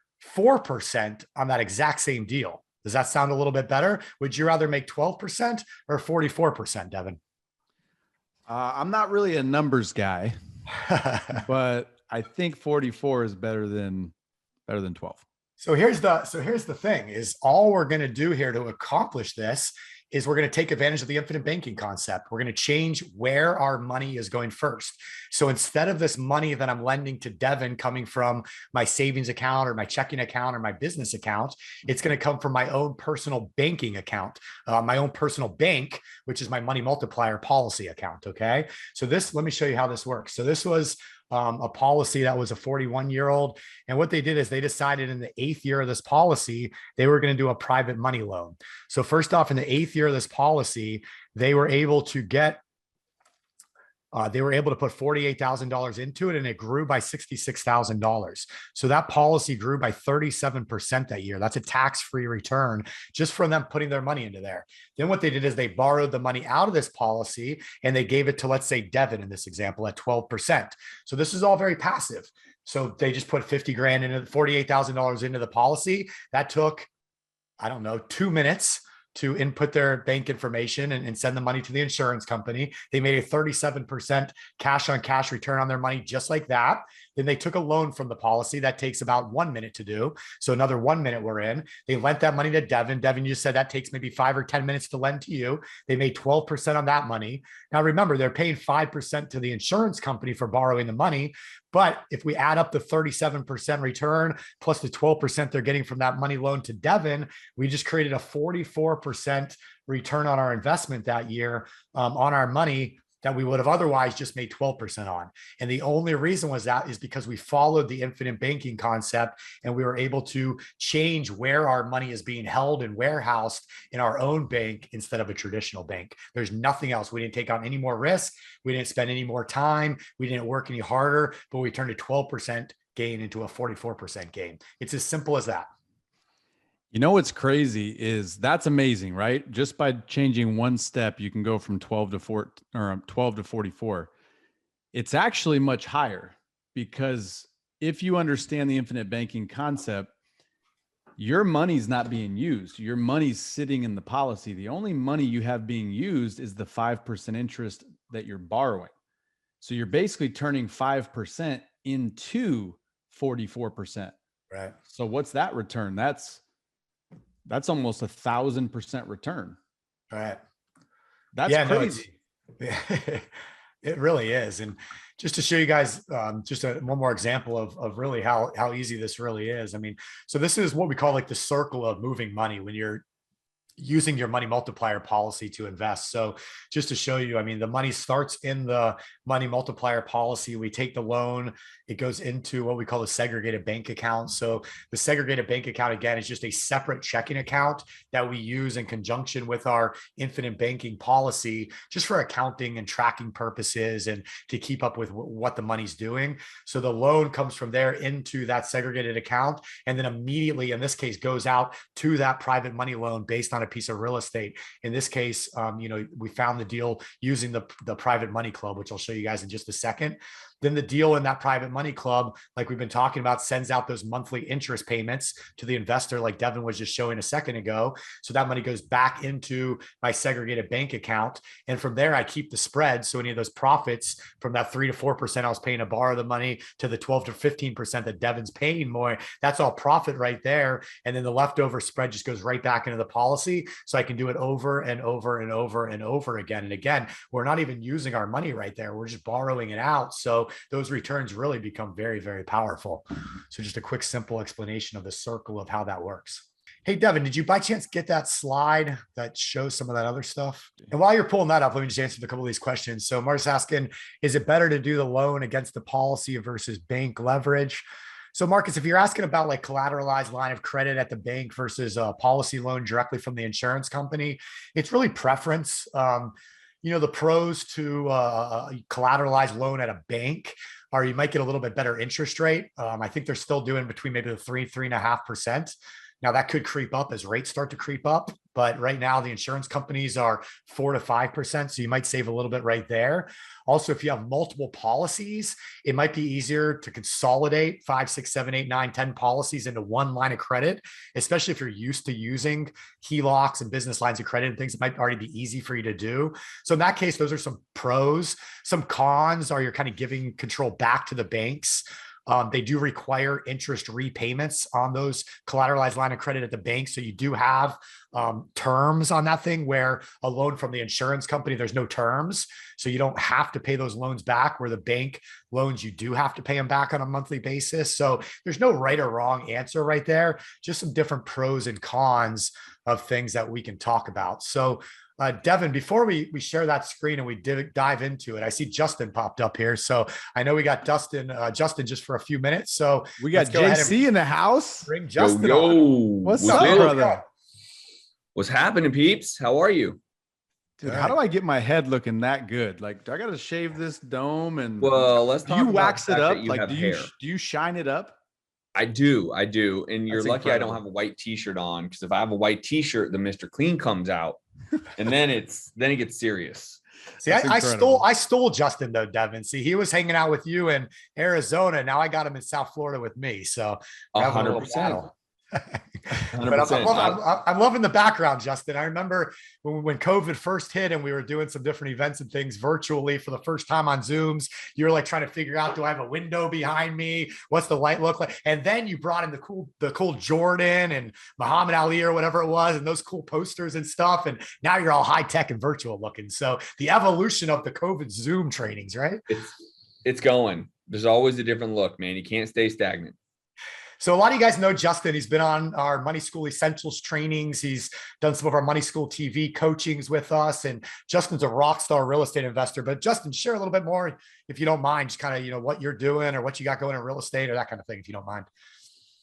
on that exact same deal? Does that sound a little bit better? Would you rather make 12% or 44%, Devin? I'm not really a numbers guy, but I think 44 is better than 12. So here's the thing is all we're going to do here to accomplish this is we're going to take advantage of the infinite banking concept. We're going to change where our money is going first. So instead of this money that I'm lending to Devin coming from my savings account or my checking account or my business account, it's going to come from my own personal banking account, my own personal bank, which is my money multiplier policy account. Okay. So let me show you how this works. So this was a policy that was a 41-year-old. And what they did is they decided in the 8th year of this policy, they were going to do a private money loan. So first off, in the 8th year of this policy, they were able to put $48,000 into it, and it grew by $66,000. So that policy grew by 37% that year. That's a tax-free return just from them putting their money into there. Then what they did is they borrowed the money out of this policy and they gave it to, let's say, Devin in this example at 12%. So this is all very passive. So they just put 50 grand into $48,000 into the policy. That took, I don't know, 2 minutes to input their bank information and send the money to the insurance company. They made a 37% cash on cash return on their money just like that. Then they took a loan from the policy that takes about 1 minute to do. So another 1 minute we're in. They lent that money to Devin. Devin, you said that takes maybe 5 or 10 minutes to lend to you. They made 12% on that money. Now remember, they're paying 5% to the insurance company for borrowing the money. But if we add up the 37% return plus the 12% they're getting from that money loan to Devin, we just created a 44% return on our investment that year on our money that we would have otherwise just made 12% on. And the only reason was that is because we followed the infinite banking concept and we were able to change where our money is being held and warehoused in our own bank instead of a traditional bank. There's nothing else. We didn't take on any more risk. We didn't spend any more time. We didn't work any harder, but we turned a 12% gain into a 44% gain. It's as simple as that. You know what's crazy is that's amazing, right? Just by changing one step, you can go from 12 to 4 or 12 to 44. It's actually much higher because if you understand the infinite banking concept, your money's not being used. Your money's sitting in the policy. The only money you have being used is the 5% interest that you're borrowing. So you're basically turning 5% into 44%. Right. So what's that return? That's almost 1,000% return. Right. That's crazy. No, it really is. And just to show you guys just one more example of really how easy this really is. I mean, so this is what we call like the circle of moving money when you're using your money multiplier policy to invest. So just to show you, I mean, the money starts in the money multiplier policy. We take the loan, it goes into what we call a segregated bank account. So the segregated bank account, again, is just a separate checking account that we use in conjunction with our infinite banking policy, just for accounting and tracking purposes and to keep up with what the money's doing. So the loan comes from there into that segregated account, and then immediately, in this case, goes out to that private money loan based on a piece of real estate. In this case, we found the deal using the private money club, which I'll show you guys in just a second. Then the deal in that private money club, like we've been talking about, sends out those monthly interest payments to the investor, like Devin was just showing a second ago. So that money goes back into my segregated bank account. And from there, I keep the spread. So any of those profits from that 3 to 4% I was paying to borrow the money to the 12 to 15% that Devin's paying more, that's all profit right there. And then the leftover spread just goes right back into the policy. So I can do it over and over and over and over again. And again, we're not even using our money right there. We're just borrowing it out. So those returns really become very, very powerful. So just a quick, simple explanation of the circle of how that works. Hey, Devin, did you by chance get that slide that shows some of that other stuff? And while you're pulling that up, let me just answer a couple of these questions. So Mark's asking, is it better to do the loan against the policy versus bank leverage? So Marcus, if you're asking about like collateralized line of credit at the bank versus a policy loan directly from the insurance company, it's really preference. The pros to a collateralized loan at a bank are you might get a little bit better interest rate. I think they're still doing between maybe the 3.5%. Now that could creep up as rates start to creep up, but right now the insurance companies are 4 to 5%. So you might save a little bit right there. Also, if you have multiple policies, it might be easier to consolidate 5, 6, 7, 8, 9, 10 policies into one line of credit, especially if you're used to using HELOCs and business lines of credit and things. It might already be easy for you to do. So in that case, those are some pros. Some cons are you're kind of giving control back to the banks. They do require interest repayments on those collateralized line of credit at the bank. So you do have terms on that thing, where a loan from the insurance company, there's no terms. So you don't have to pay those loans back, where the bank loans, you do have to pay them back on a monthly basis. So there's no right or wrong answer right there, just some different pros and cons of things that we can talk about. So Devin, before we share that screen and we dive into it, I see Justin popped up here. So I know we got Justin just for a few minutes. So we got JC in the house. Bring Justin yo. on. What's up, brother? What's happening, peeps? How are you? Dude, how do I get my head looking that good? Like, do I got to shave this dome? And well, let's talk. Do you wax it up? Like, do you shine it up? I do. And you're That's lucky incredible. I don't have a white t-shirt on, because if I have a white t-shirt, the Mr. Clean comes out, and then it gets serious. See, I stole Justin though, Devin. See, he was hanging out with you in Arizona. Now I got him in South Florida with me. So 100%. But I'm loving the background, Justin. I remember when COVID first hit and we were doing some different events and things virtually for the first time on Zooms. You were like trying to figure out, do I have a window behind me? What's the light look like? And then you brought in the cool Jordan and Muhammad Ali or whatever it was, and those cool posters and stuff. And now you're all high tech and virtual looking. So the evolution of the COVID Zoom trainings, right? It's going. There's always a different look, man. You can't stay stagnant. So a lot of you guys know Justin. He's been on our Money School Essentials trainings. He's done some of our Money School TV coachings with us. And Justin's a rock star real estate investor. But Justin, share a little bit more, if you don't mind, just kind of, what you're doing or what you got going in real estate or that kind of thing, if you don't mind.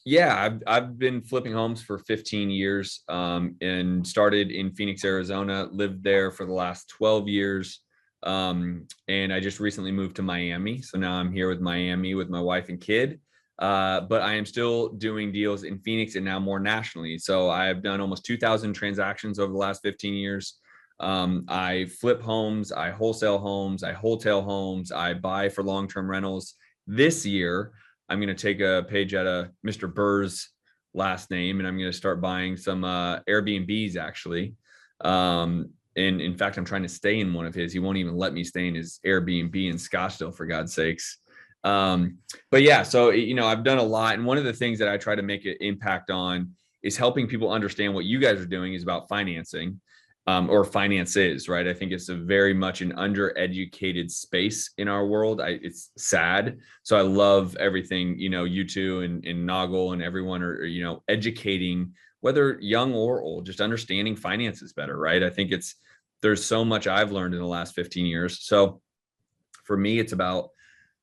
Yeah, I've been flipping homes for 15 years and started in Phoenix, Arizona, lived there for the last 12 years. And I just recently moved to Miami. So now I'm here with Miami with my wife and kid. But I am still doing deals in Phoenix and now more nationally. So I have done almost 2,000 transactions over the last 15 years. I flip homes, I wholesale homes, I hotel homes, I buy for long-term rentals. This year, I'm going to take a page out of Mr. Burr's last name, and I'm going to start buying some Airbnbs actually. And in fact, I'm trying to stay in one of his. He won't even let me stay in his Airbnb in Scottsdale, for God's sakes. But yeah, so, I've done a lot. And one of the things that I try to make an impact on is helping people understand what you guys are doing is about financing. or finance is, right? I think it's a very much an undereducated space in our world. It's sad. So I love everything, you two and Naugle and everyone are, educating, whether young or old, just understanding finances better, right? I think there's so much I've learned in the last 15 years. So for me, it's about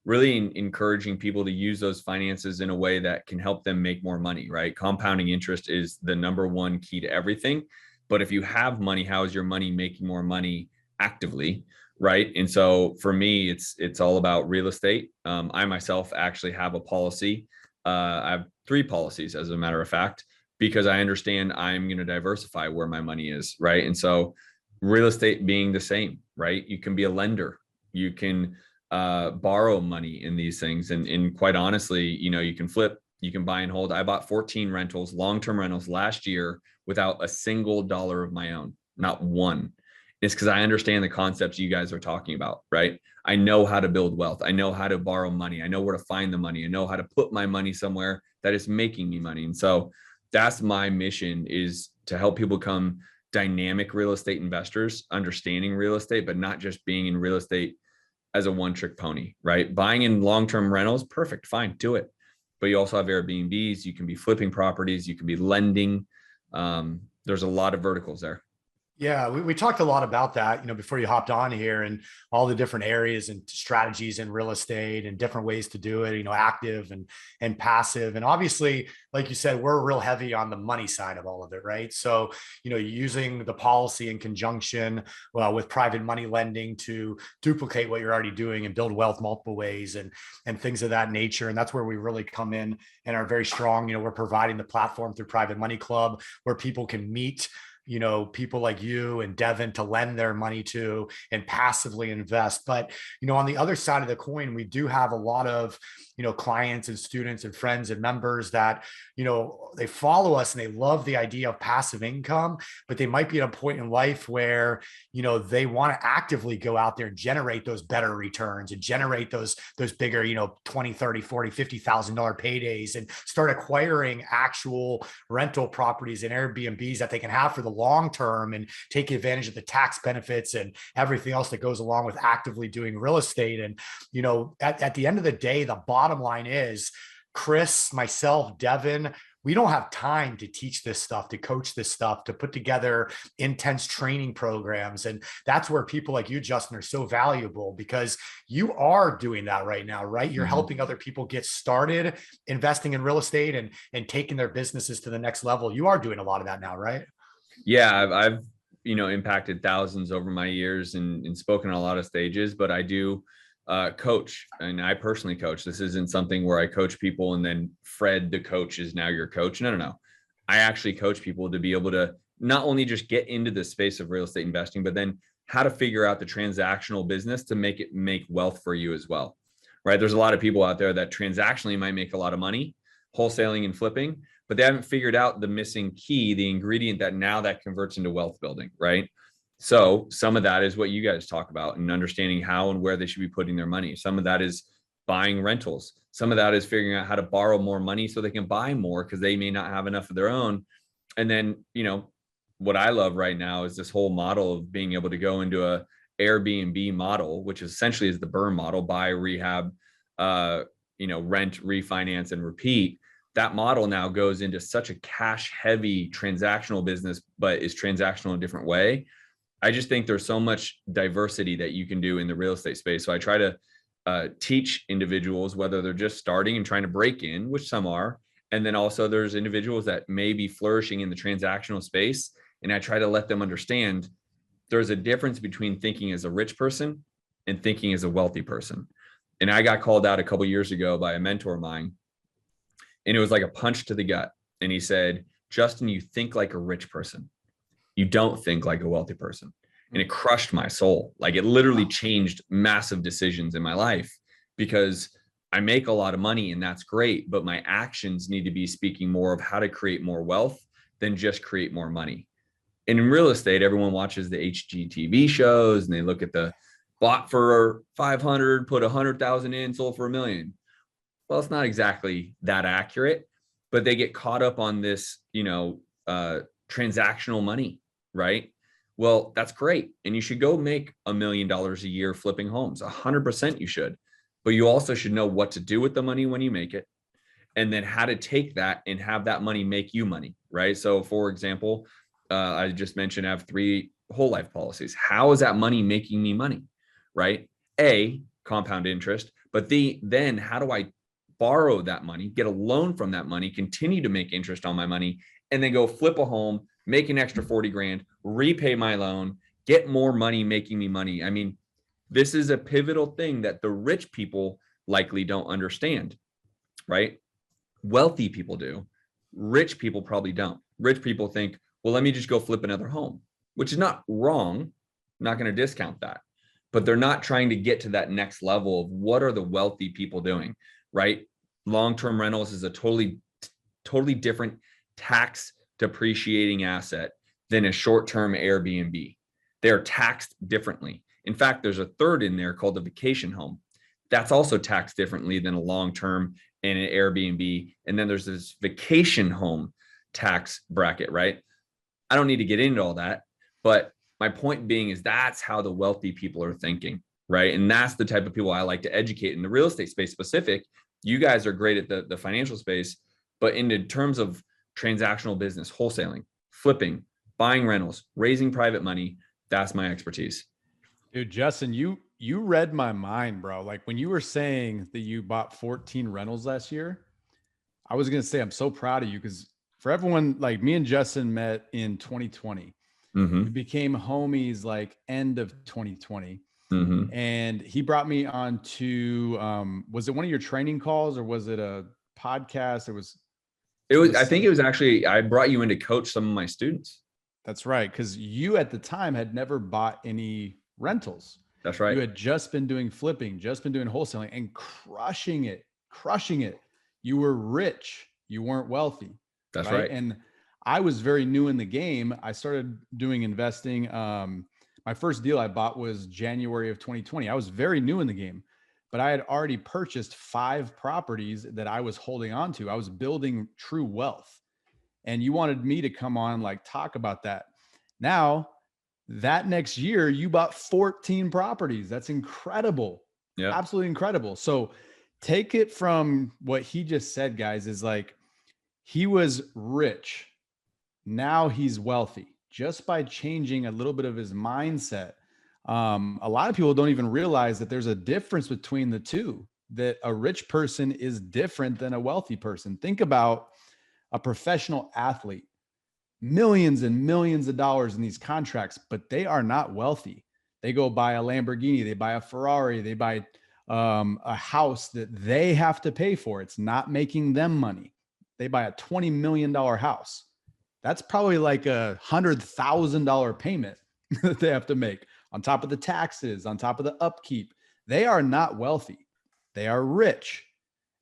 really encouraging people to use those finances in a way that can help them make more money, right? Compounding interest is the number one key to everything. But if you have money, how is your money making more money actively, right? And so for me, it's all about real estate. I myself actually have a policy. I have 3 policies, as a matter of fact, because I understand I'm going to diversify where my money is, right? And so real estate being the same, right? You can be a lender. You can borrow money in these things. And quite honestly, you can flip, you can buy and hold. I bought 14 rentals, long-term rentals last year without a single dollar of my own, not one. It's because I understand the concepts you guys are talking about, right? I know how to build wealth. I know how to borrow money. I know where to find the money. I know how to put my money somewhere that is making me money. And so that's my mission, is to help people become dynamic real estate investors, understanding real estate, but not just being in real estate as a one-trick pony, right? Buying in long-term rentals, perfect, fine, do it. But you also have Airbnbs, you can be flipping properties, you can be lending. There's a lot of verticals there. Yeah, we talked a lot about that, before you hopped on here, and all the different areas and strategies in real estate and different ways to do it, active and passive. And obviously, like you said, we're real heavy on the money side of all of it, right? So, using the policy in conjunction with private money lending to duplicate what you're already doing and build wealth multiple ways and things of that nature. And that's where we really come in and are very strong. We're providing the platform through Private Money Club, where people can meet people like you and Devin to lend their money to and passively invest. But, on the other side of the coin, we do have a lot of, clients and students and friends and members that, they follow us and they love the idea of passive income, but they might be at a point in life where, they want to actively go out there and generate those better returns and generate those bigger, 20, 30, 40, $50,000 paydays and start acquiring actual rental properties and Airbnbs that they can have for the long term and take advantage of the tax benefits and everything else that goes along with actively doing real estate. And, at the end of the day, the bottom line is Chris, myself, Devin, we don't have time to teach this stuff, to coach this stuff, to put together intense training programs. And that's where people like you, Justin, are so valuable, because you are doing that right now, right? You're helping other people get started investing in real estate and taking their businesses to the next level. You are doing a lot of that now, right? Yeah, I've impacted thousands over my years and spoken on a lot of stages, but I do coach, and I personally coach. This isn't something where I coach people and then Fred, the coach, is now your coach. No. I actually coach people to be able to not only just get into the space of real estate investing, but then how to figure out the transactional business to make it make wealth for you as well, right? There's a lot of people out there that transactionally might make a lot of money, wholesaling and flipping, but they haven't figured out the missing key, the ingredient that converts into wealth building, right? So some of that is what you guys talk about and understanding how and where they should be putting their money. Some of that is buying rentals. Some of that is figuring out how to borrow more money so they can buy more because they may not have enough of their own. And then, what I love right now is this whole model of being able to go into a Airbnb model, which essentially is the burn model: buy, rehab, rent, refinance, and repeat. That model now goes into such a cash heavy transactional business, but is transactional in a different way. I just think there's so much diversity that you can do in the real estate space. So I try to teach individuals, whether they're just starting and trying to break in, which some are, and then also there's individuals that may be flourishing in the transactional space. And I try to let them understand there's a difference between thinking as a rich person and thinking as a wealthy person. And I got called out a couple of years ago by a mentor of mine, and it was like a punch to the gut. And he said, "Justin, you think like a rich person. You don't think like a wealthy person." And it crushed my soul. Like, it literally changed massive decisions in my life, because I make a lot of money and that's great, but my actions need to be speaking more of how to create more wealth than just create more money. And in real estate, everyone watches the HGTV shows and they look at the bought for 500, put 100,000 in, sold for $1 million. Well, it's not exactly that accurate, but they get caught up on this, transactional money, right? Well, that's great. And you should go make $1 million a year flipping homes. 100% you should. But you also should know what to do with the money when you make it, and then how to take that and have that money make you money, right? So for example, I just mentioned I have 3 whole life policies. How is that money making me money, right? A, compound interest, but then how do I borrow that money, get a loan from that money, continue to make interest on my money, and then go flip a home, make an extra 40 grand, repay my loan, get more money making me money. I mean, this is a pivotal thing that the rich people likely don't understand, right? Wealthy people do. Rich people probably don't. Rich people think, well, let me just go flip another home, which is not wrong. I'm not going to discount that, but they're not trying to get to that next level of what are the wealthy people doing, right? Long-term rentals is a totally different tax depreciating asset than a short-term Airbnb. They're taxed differently. In fact, there's a third in there called the vacation home. That's also taxed differently than a long-term and an Airbnb. And then there's this vacation home tax bracket, right? I don't need to get into all that, but my point being is that's how the wealthy people are thinking, right? And that's the type of people I like to educate in the real estate space specific. You guys are great at the financial space, but in terms of transactional business, wholesaling, flipping, buying rentals, raising private money, that's my expertise. Dude, Justin, you read my mind, bro. Like when you were saying that you bought 14 rentals last year, I was going to say, I'm so proud of you because for everyone, like me and Justin met in 2020. Mm-hmm. We became homies like end of 2020. Mm-hmm. And he brought me on to, was it one of your training calls or was it a podcast? I think it was actually, I brought you in to coach some of my students. That's right. Cause you at the time had never bought any rentals. That's right. You had just been doing flipping, just been doing wholesaling and crushing it. You were rich. You weren't wealthy. That's right. And I was very new in the game. I started doing investing. My first deal I bought was January of 2020. I was very new in the game, but I had already purchased 5 properties that I was holding on to. I was building true wealth. And you wanted me to come on, like talk about that. Now, that next year, you bought 14 properties. That's incredible. Yeah. Absolutely incredible. So take it from what he just said, guys, is like he was rich. Now he's wealthy just by changing a little bit of his mindset. A lot of people don't even realize that there's a difference between the two, that a rich person is different than a wealthy person. Think about a professional athlete, millions and millions of dollars in these contracts, but they are not wealthy. They go buy a Lamborghini, they buy a Ferrari, they buy a house that they have to pay for. It's not making them money. They buy a $20 million house. That's probably like $100,000 payment that they have to make on top of the taxes, on top of the upkeep. They are not wealthy. They are rich.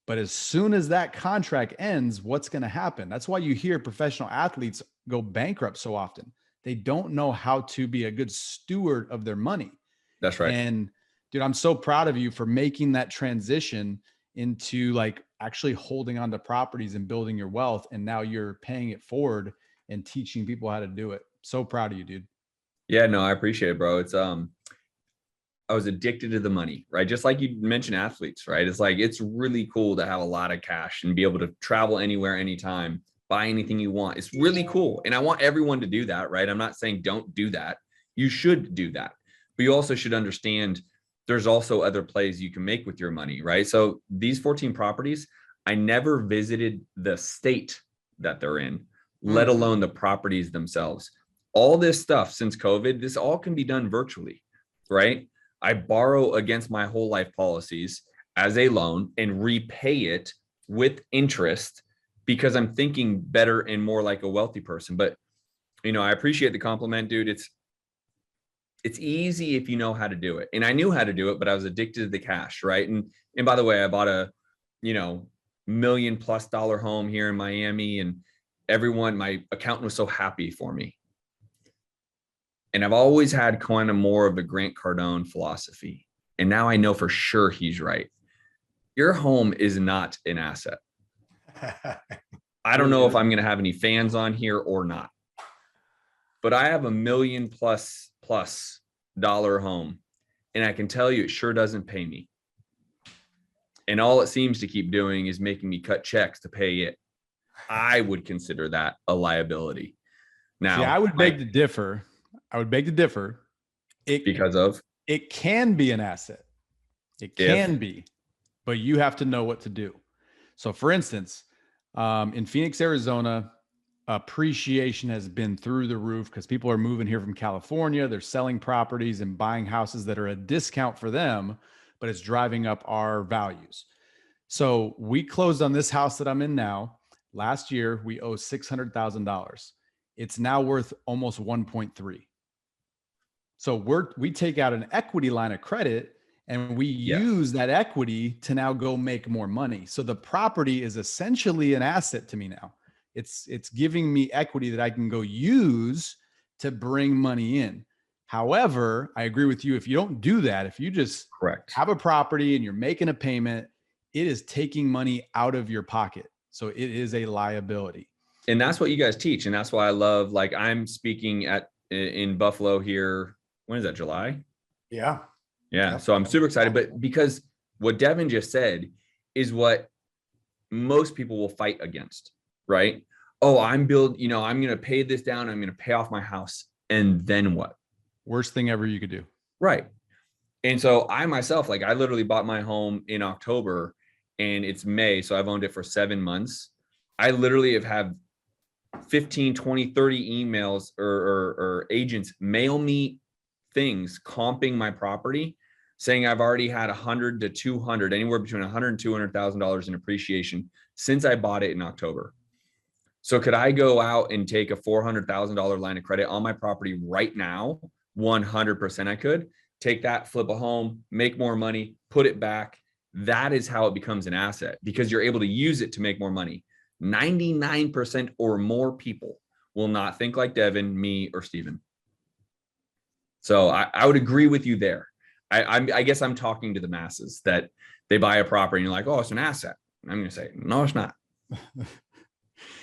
But as soon as that contract ends, what's going to happen? That's why you hear professional athletes go bankrupt so often. They don't know how to be a good steward of their money. That's right. And dude, I'm so proud of you for making that transition into like actually holding on to properties and building your wealth. And now you're paying it forward and teaching people how to do it. So proud of you, dude. Yeah, no, I appreciate it, bro. It's, I was addicted to the money, right? Just like you mentioned athletes, right? It's like, it's really cool to have a lot of cash and be able to travel anywhere, anytime, buy anything you want. It's really cool. And I want everyone to do that, right? I'm not saying don't do that. You should do that, but you also should understand there's also other plays you can make with your money, right? So these 14 properties, I never visited the state that they're in, let alone the properties themselves. All this stuff since COVID, this all can be done virtually, right? I borrow against my whole life policies as a loan and repay it with interest because I'm thinking better and more like a wealthy person. But, you know, I appreciate the compliment, dude. It's easy if you know how to do it. And I knew how to do it, but I was addicted to the cash, right? And by the way, I bought a, $1 million+ home here in Miami, and my accountant was so happy for me. And I've always had kind of more of a Grant Cardone philosophy. And now I know for sure he's right. Your home is not an asset. I don't know if I'm going to have any fans on here or not. but I have $1 million plus dollar home, and I can tell you it sure doesn't pay me. And all it seems to keep doing is making me cut checks to pay it. I would consider that a liability. Now, see, I would beg to differ. It can be an asset. It can be, but you have to know what to do. So for instance, in Phoenix, Arizona, appreciation has been through the roof because people are moving here from California. They're selling properties and buying houses that are a discount for them, but it's driving up our values. So we closed on this house that I'm in now. Last year, we owe $600,000. It's now worth almost 1.3. So we take out an equity line of credit and we use that equity to now go make more money. So the property is essentially an asset to me now. It's giving me equity that I can go use to bring money in. However, I agree with you. If you don't do that, if you just have a property and you're making a payment, it is taking money out of your pocket. So it is a liability. And that's what you guys teach. And that's why I love, like, I'm speaking in Buffalo here. When is that? July? Yeah. So I'm super excited, but because what Devin just said is what most people will fight against, right? Oh, I'm going to pay this down. I'm going to pay off my house. And then what? Worst thing ever you could do. Right. And so I myself, like, I literally bought my home in October and it's May. So I've owned it for 7 months. I literally have had 15, 20, 30 emails or agents mail me things comping my property, saying I've already had 100 to 200, anywhere between 100 and $200,000 in appreciation since I bought it in October. So could I go out and take a $400,000 line of credit on my property right now? 100% I could. Take that, flip a home, make more money, put it back. That is how it becomes an asset, because you're able to use it to make more money. 99% or more people will not think like Devin, me, or Steven. So I would agree with you there. I guess I'm talking to the masses that they buy a property and you're like, oh, it's an asset. I'm going to say, no, it's not.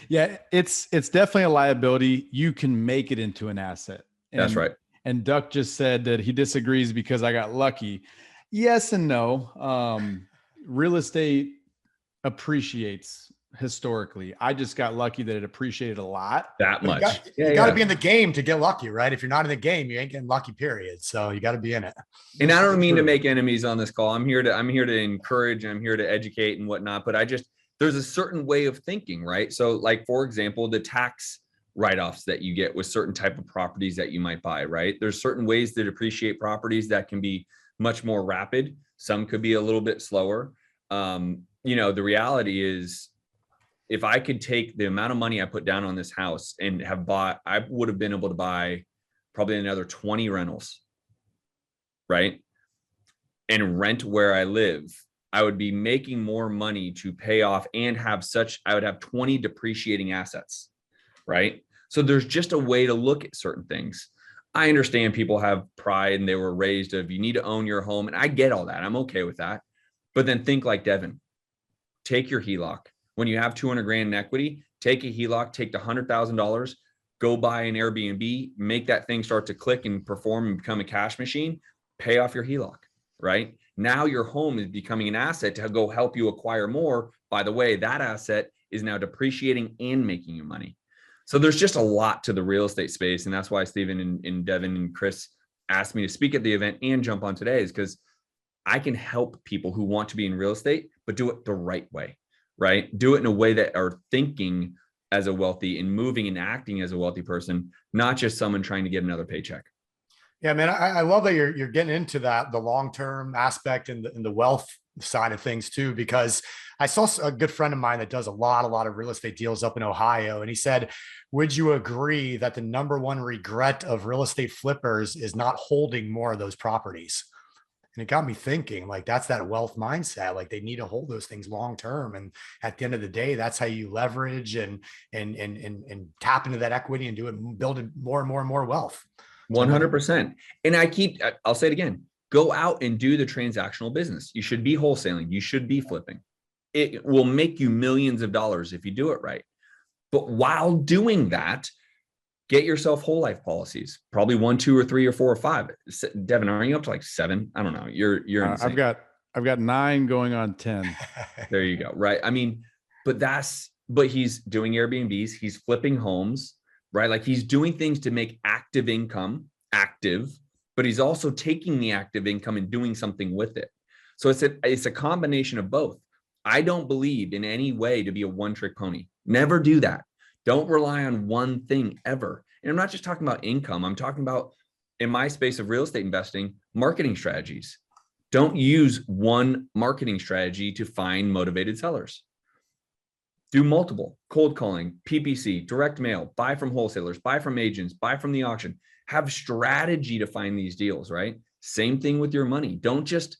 Yeah, it's definitely a liability. You can make it into an asset. That's right. And Duck just said that he disagrees because I got lucky. Yes and no. Real estate appreciates historically. I just got lucky that it appreciated a lot. That much. You got to be in the game to get lucky, right? If you're not in the game, you ain't getting lucky, period. So you got to be in it. And I don't mean to make enemies on this call. I'm here to encourage, I'm here to educate and whatnot, but there's a certain way of thinking, right? So, like, for example, the tax write-offs that you get with certain type of properties that you might buy, right? There's certain ways to depreciate properties that can be much more rapid. Some could be a little bit slower. The reality is, if I could take the amount of money I put down on this house and I would have been able to buy probably another 20 rentals, right? And rent where I live. I would be making more money to pay off and I would have 20 depreciating assets, right? So there's just a way to look at certain things. I understand people have pride and they were raised of, you need to own your home. And I get all that. I'm okay with that. But then think like Devin. Take your HELOC. When you have 200 grand in equity, take a HELOC, take the $100,000, go buy an Airbnb, make that thing start to click and perform and become a cash machine, pay off your HELOC, right? Now your home is becoming an asset to go help you acquire more. By the way, that asset is now depreciating and making you money. So there's just a lot to the real estate space. And that's why Steven and Devin and Chris asked me to speak at the event and jump on today, is because I can help people who want to be in real estate, but do it the right way, right? Do it in a way that are thinking as a wealthy and moving and acting as a wealthy person, not just someone trying to get another paycheck. Yeah, man, I love that you're getting into that, the long-term aspect and the wealth side of things too, because I saw a good friend of mine that does a lot of real estate deals up in Ohio. And he said, would you agree that the number one regret of real estate flippers is not holding more of those properties? And it got me thinking, like, that's that wealth mindset. Like, they need to hold those things long-term. And at the end of the day, that's how you leverage and tap into that equity and build more and more wealth. 100%. And I'll say it again, go out and do the transactional business. You should be wholesaling. You should be flipping. It will make you millions of dollars if you do it right. But while doing that, Get yourself whole life policies, probably 1, 2, or 3, or 4, or 5. Devin, are you up to like 7? I don't know. You're insane. I've got 9 going on 10. There you go. Right. I mean, but he's doing Airbnbs. He's flipping homes, right? Like he's doing things to make active income active, but he's also taking the active income and doing something with it. So it's a combination of both. I don't believe in any way to be a one-trick pony. Never do that. Don't rely on one thing ever. And I'm not just talking about income. I'm talking about, in my space of real estate investing, marketing strategies. Don't use one marketing strategy to find motivated sellers. Do multiple: cold calling, PPC, direct mail, buy from wholesalers, buy from agents, buy from the auction. Have strategy to find these deals, right? Same thing with your money. Don't just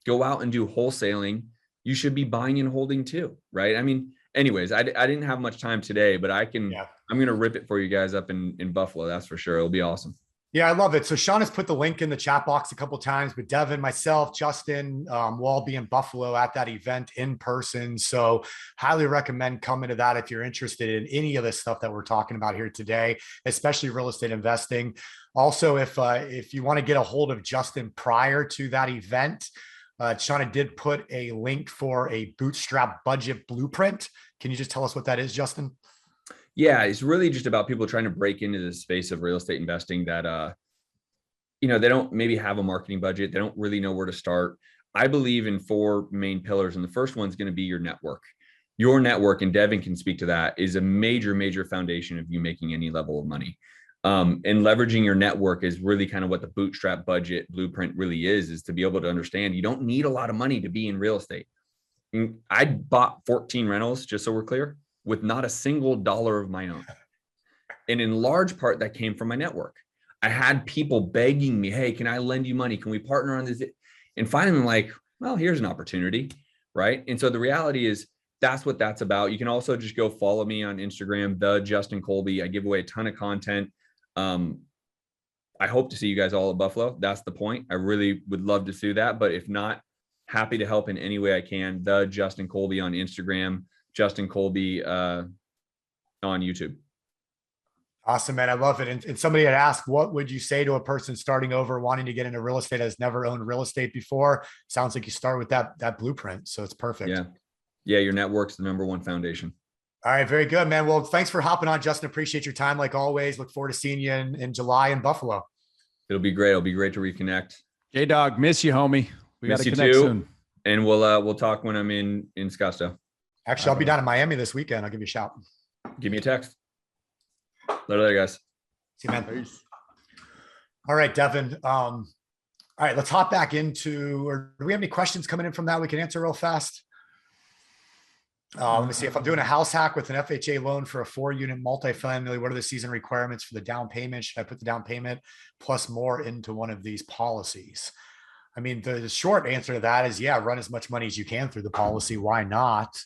go out and do wholesaling. You should be buying and holding too, right? I mean, anyways, I didn't have much time today, but I'm going to rip it for you guys up in Buffalo. That's for sure. It'll be awesome. Yeah, I love it. So Sean has put the link in the chat box a couple of times, but Devin, myself, Justin, we'll all be in Buffalo at that event in person. So highly recommend coming to that if you're interested in any of the stuff that we're talking about here today, especially real estate investing. Also, if you want to get a hold of Justin prior to that event, Shauna did put a link for a bootstrap budget blueprint. Can you just tell us what that is, Justin? Yeah, it's really just about people trying to break into the space of real estate investing that, they don't maybe have a marketing budget. They don't really know where to start. I believe in 4 main pillars. And the first one's going to be your network. Your network, and Devin can speak to that, is a major, major foundation of you making any level of money. And leveraging your network is really kind of what the bootstrap budget blueprint really is to be able to understand you don't need a lot of money to be in real estate. And I bought 14 rentals, just so we're clear, with not a single dollar of my own. And in large part, that came from my network. I had people begging me, hey, can I lend you money? Can we partner on this? And finally, I'm like, well, here's an opportunity, right? And so the reality is that's what that's about. You can also just go follow me on Instagram, the Justin Colby. I give away a ton of content. I hope to see you guys all at Buffalo. That's the point. I really would love to do that. But if not, happy to help in any way I can. The Justin Colby on Instagram, Justin Colby on YouTube. Awesome, man. I love it. And somebody had asked, what would you say to a person starting over, wanting to get into real estate, has never owned real estate before? Sounds like you start with that blueprint. So it's perfect. Yeah. Your network's the #1 foundation. All right. Very good, man. Well, thanks for hopping on, Justin. Appreciate your time. Like always, look forward to seeing you in July in Buffalo. It'll be great. It'll be great to reconnect. J-Dog, miss you, homie. We got to connect soon. And we'll talk when I'm in Scottsdale. Actually, I'll be down in Miami this weekend. I'll give you a shout. Give me a text. Later, guys. See you, man. Peace. All right, Devin. All right, let's hop back into, or do we have any questions coming in from that we can answer real fast? Let me see. If I'm doing a house hack with an FHA loan for a 4-unit multifamily, what are the season requirements for the down payment? Should I put the down payment plus more into one of these policies? I mean, the short answer to that is, yeah, run as much money as you can through the policy. Why not?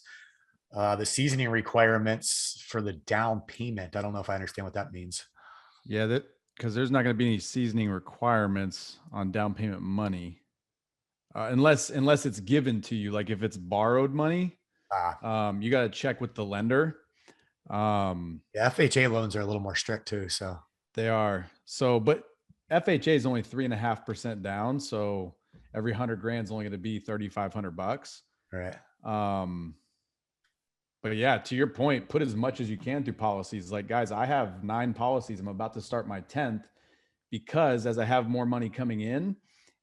The seasoning requirements for the down payment, I don't know if I understand what that means. Yeah, because there's not going to be any seasoning requirements on down payment money, unless it's given to you. Like if it's borrowed money, you got to check with the lender. Yeah, FHA loans are a little more strict too. So they are. So, but FHA is only 3.5% down. So every 100 grand is only going to be $3,500. Right. But yeah, to your point, put as much as you can through policies. Like, guys, I have 9 policies. I'm about to start my 10th because as I have more money coming in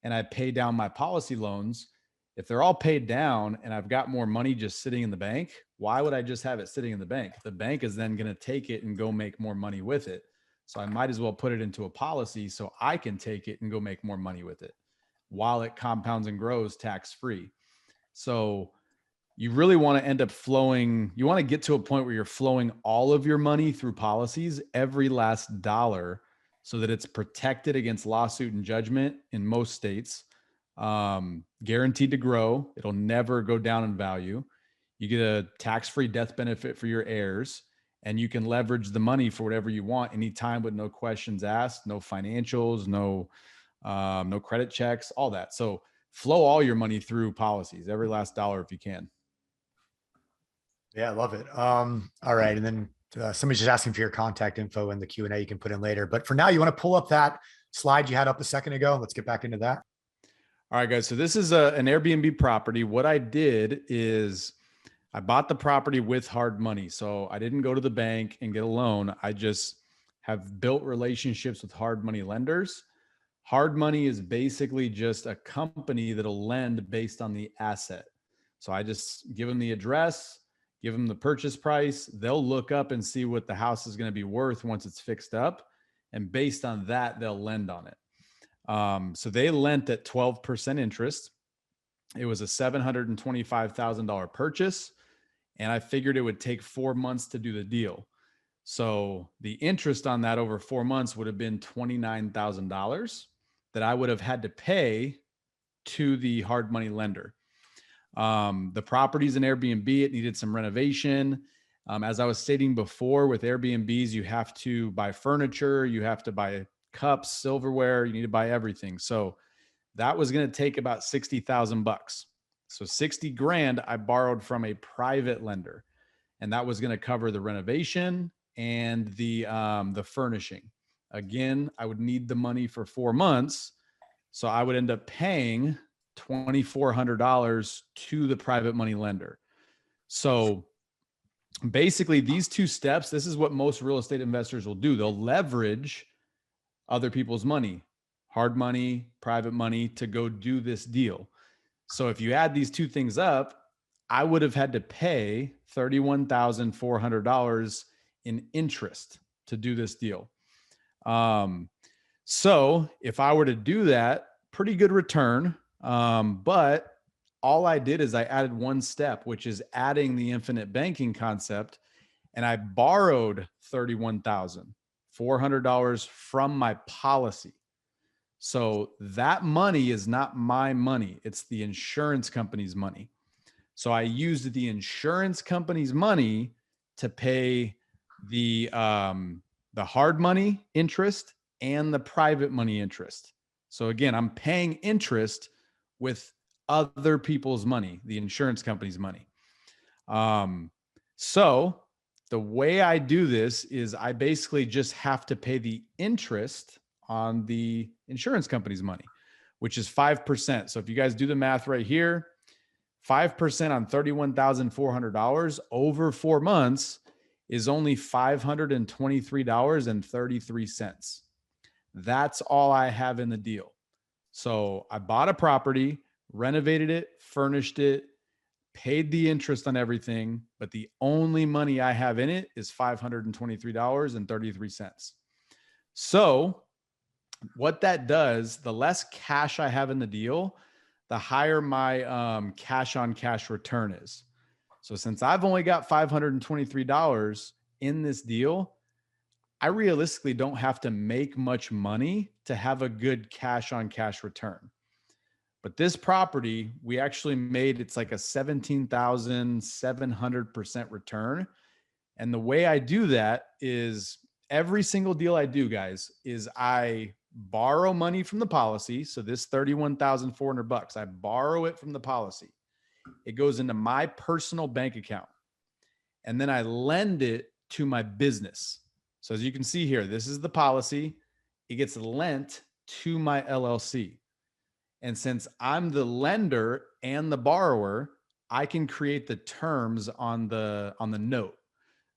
and I pay down my policy loans, if they're all paid down and I've got more money just sitting in the bank, why would I just have it sitting in the bank? The bank is then going to take it and go make more money with it. So I might as well put it into a policy so I can take it and go make more money with it while it compounds and grows tax-free. So you really want to end up flowing. You want to get to a point where you're flowing all of your money through policies, every last dollar, so that it's protected against lawsuit and judgment in most states, guaranteed to grow. It'll never go down in value. You get a tax-free death benefit for your heirs, and you can leverage the money for whatever you want anytime with no questions asked, no financials, no credit checks, all that. So flow all your money through policies, every last dollar if you can. Yeah, I love it. All right. And then Somebody's just asking for your contact info in the Q&A you can put in later. But for now, you want to pull up that slide you had up a second ago. Let's get back into that. All right, guys. So this is an Airbnb property. What I did is I bought the property with hard money. So I didn't go to the bank and get a loan. I just have built relationships with hard money lenders. Hard money is basically just a company that'll lend based on the asset. So I just give them the address, give them the purchase price. They'll look up and see what the house is going to be worth once it's fixed up. And based on that, they'll lend on it. So they lent at 12% interest. It was a $725,000 purchase. And I figured it would take 4 months to do the deal. So the interest on that over 4 months would have been $29,000 that I would have had to pay to the hard money lender. The property's an Airbnb. It needed some renovation. As I was stating before, with Airbnbs, you have to buy furniture, you have to buy cups, silverware, you need to buy everything. So that was going to take about $60,000. So 60 grand I borrowed from a private lender, and that was going to cover the renovation and the furnishing. Again, I would need the money for 4 months. So I would end up paying $2,400 to the private money lender. So basically these two steps, this is what most real estate investors will do. They'll leverage other people's money, hard money, private money, to go do this deal. So if you add these two things up, I would have had to pay $31,400 in interest to do this deal. So if I were to do that, pretty good return. But all I did is I added one step, which is adding the infinite banking concept. And I borrowed $31,400 from my policy. So that money is not my money. It's the insurance company's money. So I used the insurance company's money to pay the hard money interest and the private money interest. So again, I'm paying interest with other people's money, the insurance company's money. So the way I do this is I basically just have to pay the interest on the insurance company's money, which is 5%. So if you guys do the math right here, 5% on $31,400 over 4 months is only $523.33. That's all I have in the deal. So I bought a property, renovated it, furnished it, paid the interest on everything, but the only money I have in it is $523.33. So what that does, the less cash I have in the deal, the higher my cash on cash return is. So since I've only got $523 in this deal, I realistically don't have to make much money to have a good cash on cash return. But this property, we actually made, it's like a 17,700% return. And the way I do that is every single deal I do, guys, is I borrow money from the policy. So this $31,400, I borrow it from the policy. It goes into my personal bank account. And then I lend it to my business. So as you can see here, this is the policy. It gets lent to my LLC. And since I'm the lender and the borrower, I can create the terms on the note.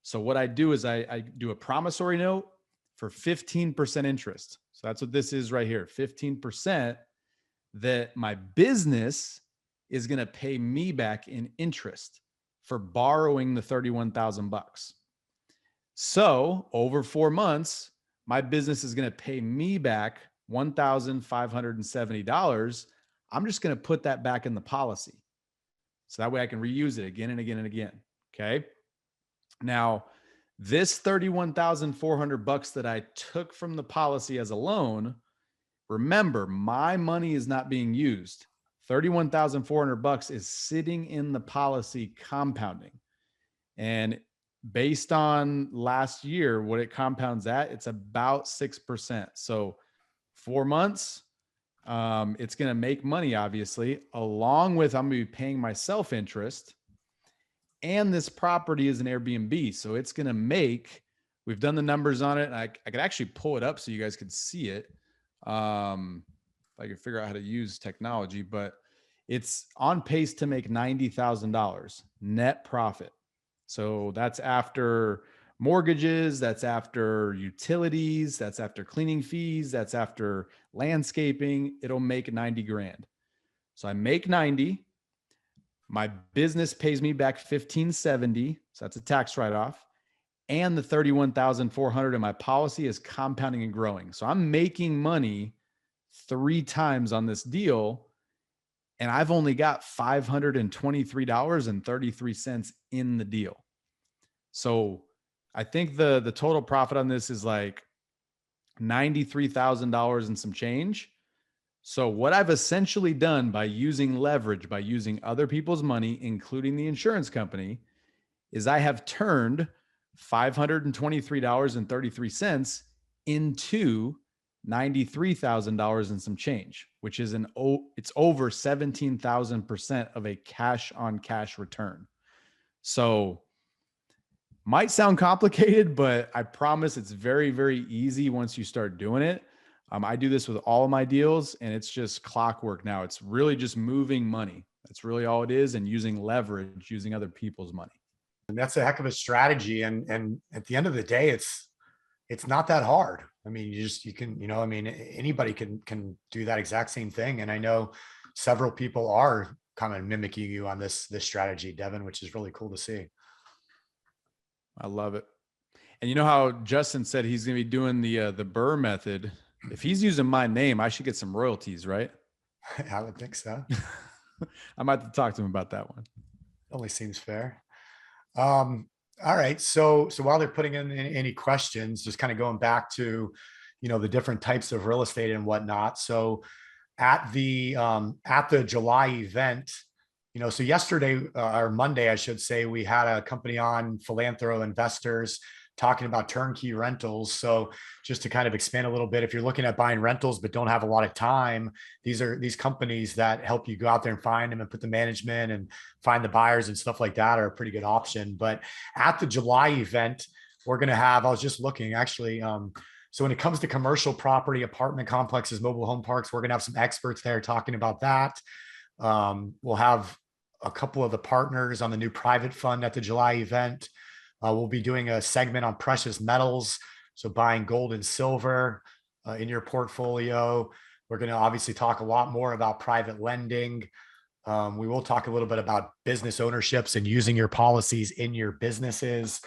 So what I do is I do a promissory note for 15% interest. So that's what this is right here, 15% that my business is going to pay me back in interest for borrowing the $31,000. So over 4 months, my business is going to pay me back $1,570. I'm just going to put that back in the policy. So that way I can reuse it again and again and again. Okay. Now, this $31,400 that I took from the policy as a loan, remember, my money is not being used. $31,400 is sitting in the policy compounding. And based on last year, what it compounds at, it's about 6%. So 4 months, it's going to make money, obviously, along with I'm going to be paying myself interest. and this property is an Airbnb. So it's going to make, we've done the numbers on it. And I could actually pull it up so you guys could see it. If I could figure out how to use technology, but it's on pace to make $90,000 net profit. So that's after mortgages, that's after utilities, that's after cleaning fees, that's after landscaping. It'll make 90 grand. So I make 90. My business pays me back 1570. So that's a tax write-off. And the 31,400 in my policy is compounding and growing. So I'm making money 3 times on this deal. And I've only got $523.33 in the deal. So I think the total profit on this is like $93,000 and some change. So what I've essentially done by using leverage, by using other people's money, including the insurance company, is I have turned $523.33 into $93,000 and some change, which is it's over 17,000% of a cash on cash return. So might sound complicated, but I promise it's very, very easy once you start doing it. I do this with all of my deals and it's just clockwork now. It's really just moving money. That's really all it is. And using leverage, using other people's money. And that's a heck of a strategy. And at the end of the day, it's not that hard. I mean, you can, I mean, anybody can do that exact same thing. And I know several people are kind of mimicking you on this strategy, Devin, which is really cool to see. I love it. And you know how Justin said he's going to be doing the Burr method. If he's using my name, I should get some royalties, right? I would think so. I might have to talk to him about that one. Only seems fair. All right. So while they're putting in any questions, just kind of going back to, the different types of real estate and whatnot. So at the July event, so yesterday or Monday, I should say, we had a company on, Philanthro Investors, talking about turnkey rentals. So just to kind of expand a little bit, if you're looking at buying rentals but don't have a lot of time, these companies that help you go out there and find them and put the management and find the buyers and stuff like that are a pretty good option. But at the July event, we're going to have, I was just looking actually, so when it comes to commercial property, apartment complexes, mobile home parks, we're going to have some experts there talking about that. We'll have a couple of the partners on the new private fund at the July event. We'll be doing a segment on precious metals. So buying gold and silver in your portfolio. We're going to obviously talk a lot more about private lending. We will talk a little bit about business ownerships and using your policies in your businesses.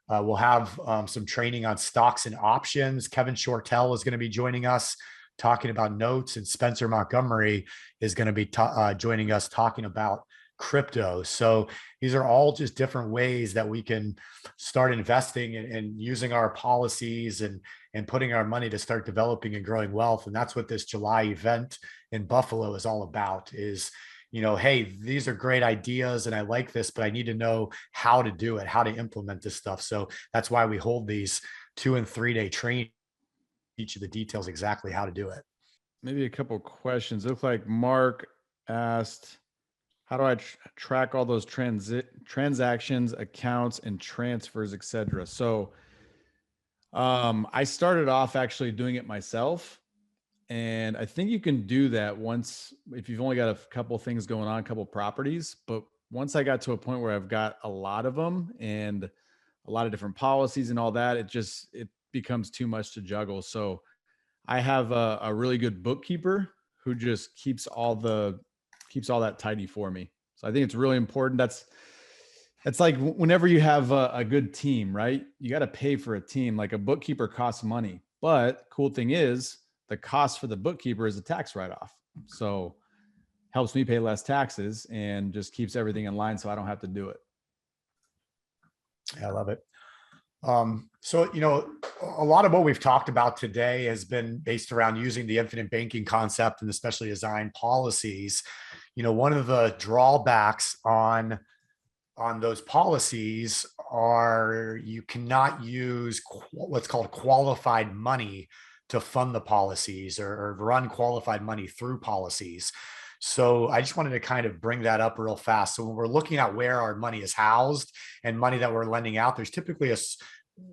We'll have some training on stocks and options. Kevin Shortell is going to be joining us talking about notes, and Spencer Montgomery is going to be joining us talking about crypto. So these are all just different ways that we can start investing and using our policies and putting our money to start developing and growing wealth. And that's what this July event in Buffalo is all about, is, hey, these are great ideas and I like this, but I need to know how to do it, how to implement this stuff. So that's why we hold these 2 and 3 day training, each of the details, exactly how to do it. Maybe a couple of questions. It looked like Mark asked, how do I track all those transactions, accounts, and transfers, et cetera? So I started off actually doing it myself. And I think you can do that once, if you've only got a couple things going on, a couple properties. But once I got to a point where I've got a lot of them and a lot of different policies and all that, it becomes too much to juggle. So I have a really good bookkeeper who just keeps all that tidy for me. So I think it's really important. That's like whenever you have a good team, right? You got to pay for a team. Like a bookkeeper costs money, but cool thing is the cost for the bookkeeper is a tax write-off. So helps me pay less taxes and just keeps everything in line so I don't have to do it. I love it. So, a lot of what we've talked about today has been based around using the infinite banking concept and especially designed policies. One of the drawbacks on those policies are you cannot use what's called qualified money to fund the policies or run qualified money through policies. So I just wanted to kind of bring that up real fast. So when we're looking at where our money is housed and money that we're lending out, there's typically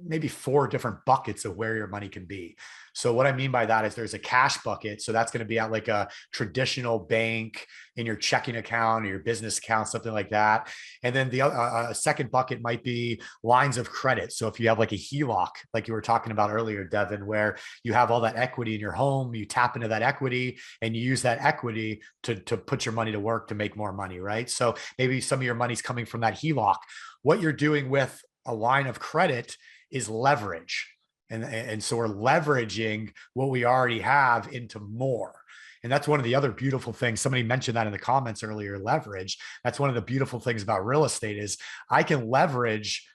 maybe 4 different buckets of where your money can be. So what I mean by that is there's a cash bucket. So that's going to be at like a traditional bank, in your checking account or your business account, something like that. And then the second bucket might be lines of credit. So if you have like a HELOC, like you were talking about earlier, Devin, where you have all that equity in your home, you tap into that equity and you use that equity to put your money to work to make more money, right? So maybe some of your money's coming from that HELOC. What you're doing with a line of credit is leverage. And so we're leveraging what we already have into more. And that's one of the other beautiful things. Somebody mentioned that in the comments earlier, leverage. That's one of the beautiful things about real estate is I can leverage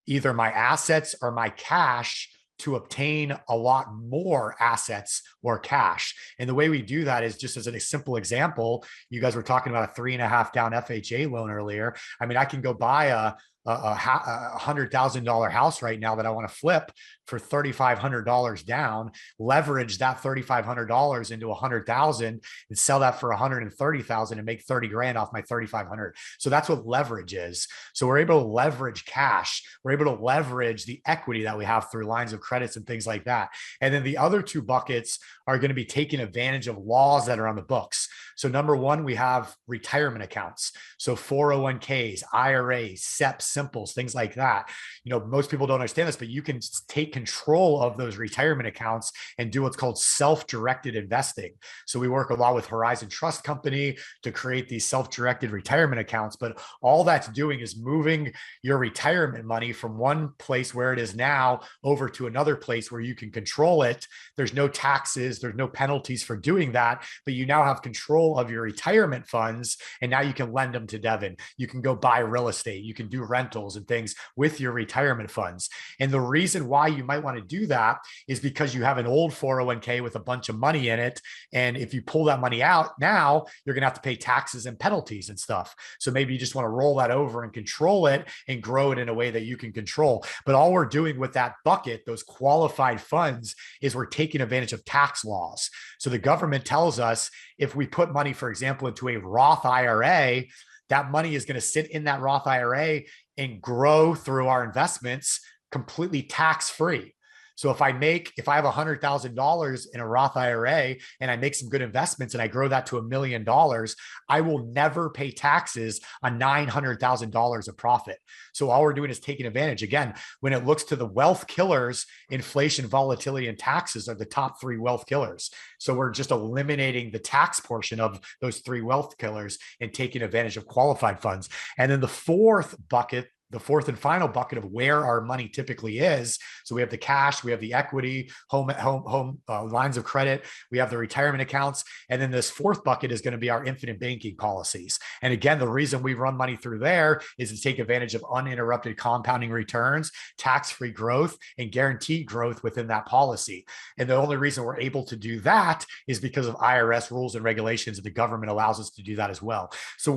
either my assets or my cash to obtain a lot more assets or cash. And the way we do that is just as a simple example, you guys were talking about a 3.5 down FHA loan earlier. I mean, I can go buy a $100,000 house right now that I want to flip for $3,500 down, leverage that $3,500 into 100,000 and sell that for 130,000 and make 30 grand off my 3,500. So that's what leverage is. So we're able to leverage cash. We're able to leverage the equity that we have through lines of credits and things like that. And then the other 2 buckets are going to be taking advantage of laws that are on the books. So number 1, we have retirement accounts. So 401ks, IRAs, SEPs, simples, things like that. You know, most people don't understand this, but you can take control of those retirement accounts and do what's called self-directed investing. So we work a lot with Horizon Trust Company to create these self-directed retirement accounts, but all that's doing is moving your retirement money from one place where it is now over to another place where you can control it. There's no taxes, there's no penalties for doing that, but you now have control of your retirement funds, and now you can lend them to Devin. You can go buy real estate, you can do rentals and things with your retirement funds. And the reason why you might want to do that is because you have an old 401k with a bunch of money in it. And if you pull that money out now, you're going to have to pay taxes and penalties and stuff. So maybe you just want to roll that over and control it and grow it in a way that you can control. But all we're doing with that bucket, those qualified funds, is we're taking advantage of tax laws. So the government tells us if we put money, for example, into a Roth IRA, that money is going to sit in that Roth IRA and grow through our investments completely tax-free. So if I have $100,000 in a Roth IRA and I make some good investments and I grow that to $1 million, I will never pay taxes on $900,000 of profit. So all we're doing is taking advantage. Again, when it looks to the wealth killers, inflation, volatility, and taxes are the top 3 wealth killers. So we're just eliminating the tax portion of those 3 wealth killers and taking advantage of qualified funds. And then the 4th bucket, the 4th and final bucket of where our money typically is. So we have the cash, we have the equity, home lines of credit, we have the retirement accounts. And then this 4th bucket is going to be our infinite banking policies. And again, the reason we run money through there is to take advantage of uninterrupted compounding returns, tax-free growth, and guaranteed growth within that policy. And the only reason we're able to do that is because of IRS rules and regulations, and the government allows us to do that as well. So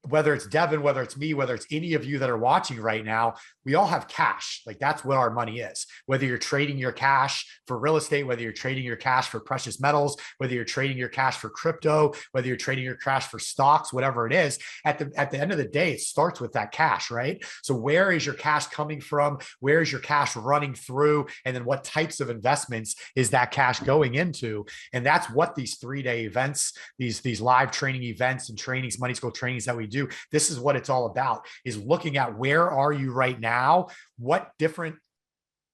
whether it's Devin, whether it's me, whether it's any of you that are watching right now, we all have cash. Like that's what our money is. Whether you're trading your cash for real estate, whether you're trading your cash for precious metals, whether you're trading your cash for crypto, whether you're trading your cash for stocks, whatever it is, at the end of the day, it starts with that cash, right? So where is your cash coming from? Where is your cash running through? And then what types of investments is that cash going into? And that's what these 3-day events, these live training events and trainings, money school trainings that we do, this is what it's all about, is looking at where are you right now? What different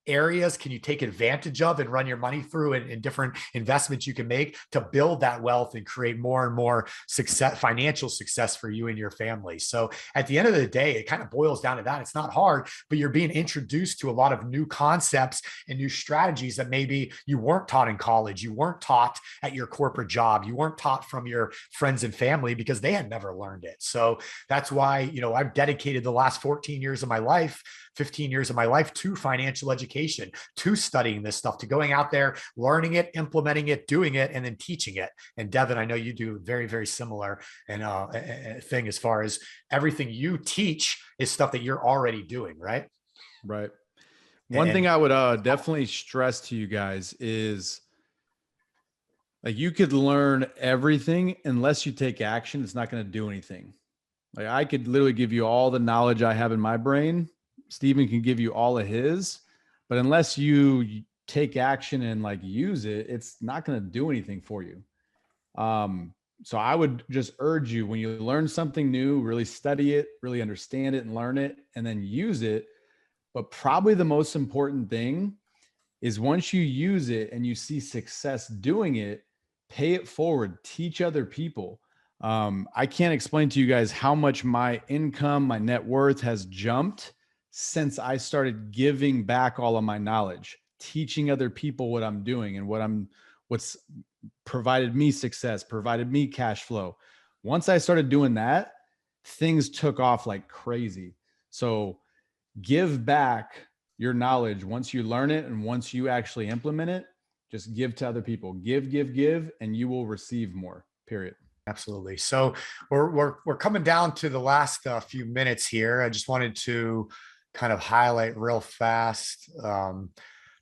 areas can you take advantage of and run your money through, and different investments you can make to build that wealth and create more and more success, financial success for you and your family. So at the end of the day, it kind of boils down to that. It's not hard, but you're being introduced to a lot of new concepts and new strategies that maybe you weren't taught in college, you weren't taught at your corporate job, you weren't taught from your friends and family because they had never learned it. So that's why, I've dedicated the last 14 years of my life, 15 years of my life to financial education, to studying this stuff, to going out there, learning it, implementing it, doing it, and then teaching it. And Devin, I know you do very, very similar thing as far as everything you teach is stuff that you're already doing, right? Right. One thing I would definitely stress to you guys is Like you could learn everything unless you take action. It's not going to do anything. Like I could literally give you all the knowledge I have in my brain. Steven can give you all of his, but unless you take action and like use it, it's not going to do anything for you. So I would just urge you, when you learn something new, really study it, really understand it and learn it, and then use it. But probably the most important thing is once you use it and you see success doing it, pay it forward, teach other people. I can't explain to you guys how much my income, my net worth has jumped since I started giving back all of my knowledge, teaching other people what I'm doing and what's provided me success, provided me cash flow. Once I started doing that, things took off like crazy. So give back your knowledge once you learn it, and once you actually implement it, just give to other people. Give, and you will receive more. Period. Absolutely. So we're coming down to the last few minutes here. I just wanted to kind of highlight real fast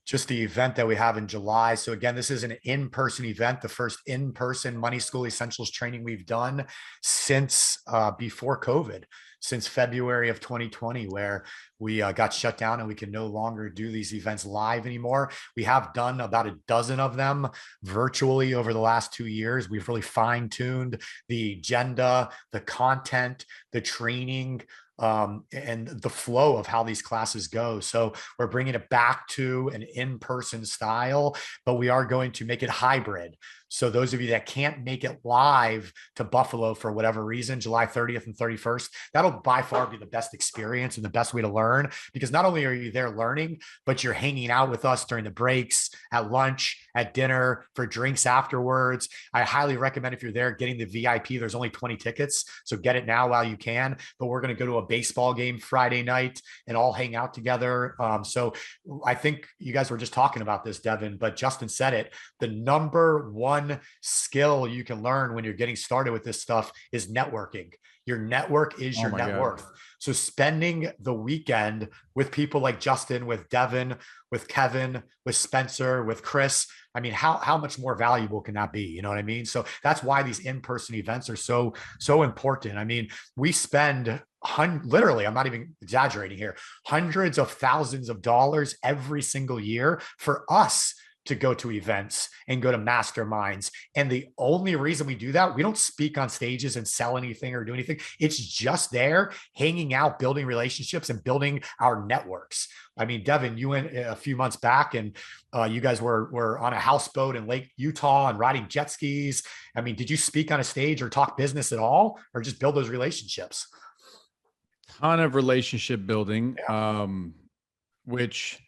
just the event that we have in July. So again, this is an in-person event, the first in-person Money School Essentials training we've done since before COVID, since February of 2020, where we got shut down and we can no longer do these events live anymore. We have done about a dozen of them virtually over the last 2 years. We've really fine-tuned the agenda, the content, the training, and the flow of how these classes go. So we're bringing it back to an in-person style, but we are going to make it hybrid. So those of you that can't make it live to Buffalo for whatever reason, July 30th and 31st, that'll by far be the best experience and the best way to learn, because not only are you there learning, but you're hanging out with us during the breaks, at lunch, at dinner, for drinks afterwards. I highly recommend, if you're there, getting the VIP. There's only 20 tickets, so get it now while you can. But we're going to go to a baseball game Friday night and all hang out together. So I think you guys were just talking about this, Devin, but Justin said it. The number one skill you can learn when you're getting started with this stuff is networking. Your network is your net worth. So spending the weekend with people like Justin, with Devin, with Kevin, with Spencer, with Chris, I mean, how much more valuable can that be? You know what I mean? So that's why these in-person events are so important. I mean, we spend literally, I'm not even exaggerating here, hundreds of thousands of dollars every single year for us to go to events and go to masterminds. And the only reason we do that, we don't speak on stages and sell anything or do anything. It's just there hanging out, building relationships and building our networks. I mean, Devin, you went a few months back and you guys were on a houseboat in Lake Utah and riding jet skis. I mean, did you speak on a stage or talk business at all, or just build those relationships? Ton of relationship building, which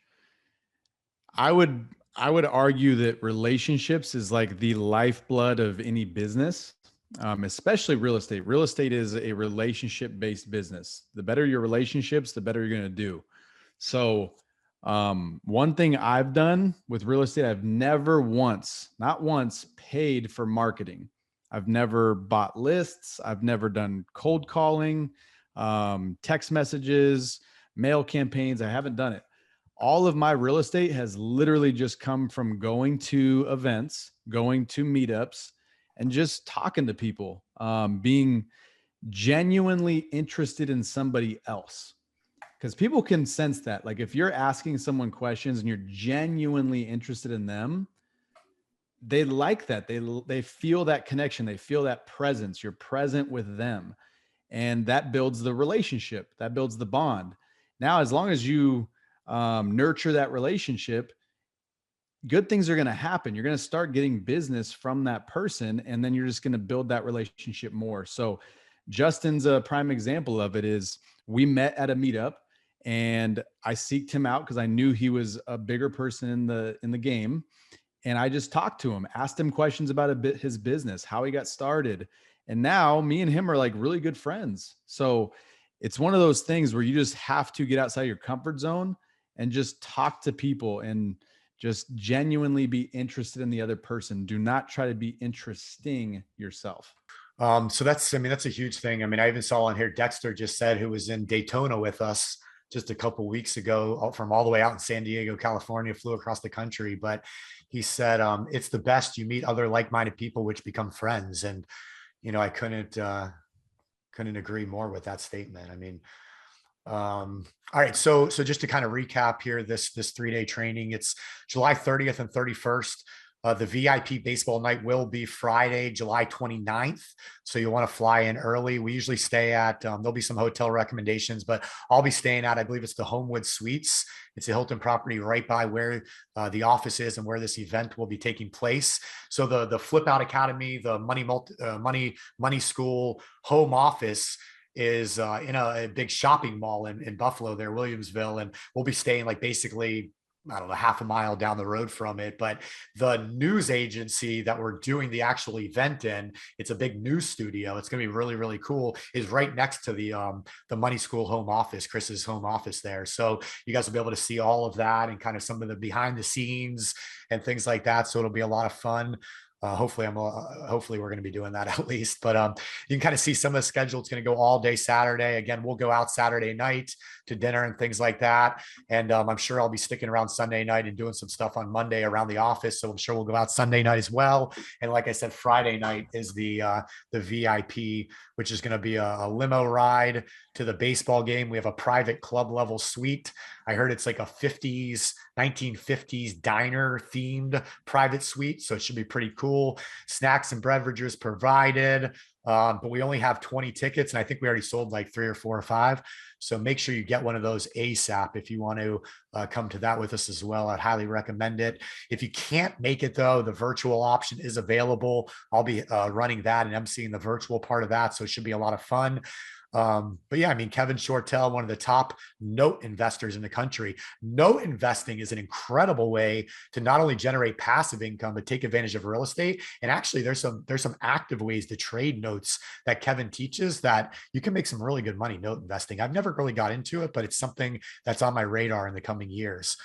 I would argue that relationships is like the lifeblood of any business, especially real estate. Real estate is a relationship-based business. The better your relationships, the better you're going to do. So one thing I've done with real estate, I've never not once paid for marketing. I've never bought lists. I've never done cold calling, text messages, mail campaigns. I haven't done it. All of my real estate has literally just come from going to events, going to meetups, and just talking to people, being genuinely interested in somebody else. Because people can sense that. Like if you're asking someone questions and you're genuinely interested in them, they like that. They feel that connection. They feel that presence. You're present with them. And that builds the relationship. That builds the bond. Now, as long as you nurture that relationship, good things are going to happen. You're going to start getting business from that person, and then you're just going to build that relationship more. So Justin's a prime example of it. Is we met at a meetup and I seeked him out because I knew he was a bigger person in the game. And I just talked to him, asked him questions about his business, how he got started. And now me and him are like really good friends. So it's one of those things where you just have to get outside your comfort zone and just talk to people and just genuinely be interested in the other person. Do not try to be interesting yourself. So that's a huge thing. I mean, I even saw on here, Dexter just said, who was in Daytona with us just a couple weeks ago from all the way out in San Diego, California, flew across the country. But he said, it's the best. You meet other like-minded people, which become friends. And, I couldn't agree more with that statement. I mean, all right. So just to kind of recap here, this 3-day training, it's July 30th and 31st. The VIP baseball night will be Friday, July 29th. So you'll want to fly in early. We usually stay at, there'll be some hotel recommendations, but I'll be staying at, I believe it's the Homewood Suites. It's a Hilton property right by where the office is and where this event will be taking place. So the Flip Out Academy, the money school home office is in a big shopping mall in Buffalo there, Williamsville. And we'll be staying like basically, I don't know, half a mile down the road from it. But the news agency that we're doing the actual event in, it's a big news studio. It's going to be really, really cool, is right next to the Money School home office, Chris's home office there. So you guys will be able to see all of that and kind of some of the behind the scenes and things like that. So it'll be a lot of fun. Hopefully we're going to be doing that at least, but you can kind of see some of the schedule. It's going to go all day Saturday. Again, we'll go out Saturday night to dinner and things like that. And I'm sure I'll be sticking around Sunday night and doing some stuff on Monday around the office. So I'm sure we'll go out Sunday night as well. And like I said, Friday night is the VIP, which is going to be a limo ride to the baseball game. We have a private club level suite. I heard it's like a 1950s diner themed private suite. So it should be pretty cool. Snacks and beverages provided. But we only have 20 tickets. And I think we already sold like 3 or 4 or 5. So make sure you get one of those ASAP if you want to come to that with us as well. I'd highly recommend it. If you can't make it though, the virtual option is available. I'll be running that and emceeing the virtual part of that. So it should be a lot of fun. But yeah, I mean, Kevin Shortell, one of the top note investors in the country. Note investing is an incredible way to not only generate passive income, but take advantage of real estate. And actually there's some active ways to trade notes that Kevin teaches that you can make some really good money note investing. I've never really got into it, but it's something that's on my radar in the coming years.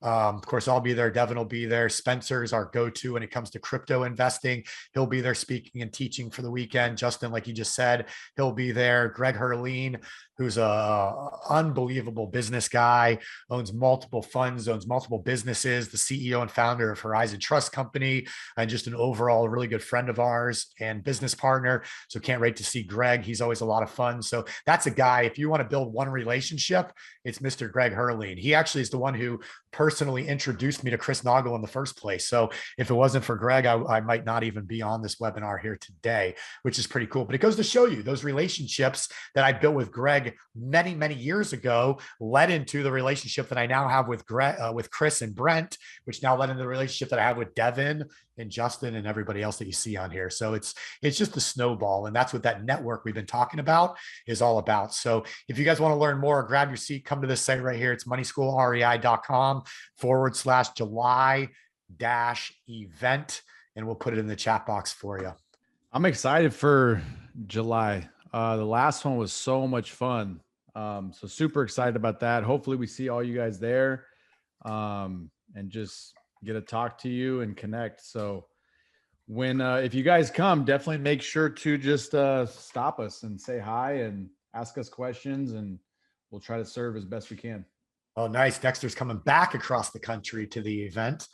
Of course, I'll be there. Devin will be there. Spencer's our go-to when it comes to crypto investing. He'll be there speaking and teaching for the weekend. Justin, like you just said, he'll be there. Greg Herleen, who's a unbelievable business guy, owns multiple funds, owns multiple businesses, the CEO and founder of Horizon Trust Company, and just an overall really good friend of ours and business partner. So can't wait to see Greg. He's always a lot of fun. So that's a guy, if you want to build one relationship, it's Mr. Greg Herleen. He actually is the one who personally introduced me to Chris Naugle in the first place. So if it wasn't for Greg, I might not even be on this webinar here today, which is pretty cool. But it goes to show you those relationships that I built with Greg many, many years ago led into the relationship that I now have with Chris and Brent, which now led into the relationship that I have with Devin and Justin and everybody else that you see on here. So it's just a snowball. And that's what that network we've been talking about is all about. So if you guys want to learn more, grab your seat, come to this site right here. It's moneyschoolrei.com/July-event. And we'll put it in the chat box for you. I'm excited for July. The last one was so much fun. So super excited about that. Hopefully we see all you guys there and just get to talk to you and connect. So when, if you guys come, definitely make sure to just stop us and say hi and ask us questions, and we'll try to serve as best we can. Oh, nice. Dexter's coming back across the country to the event.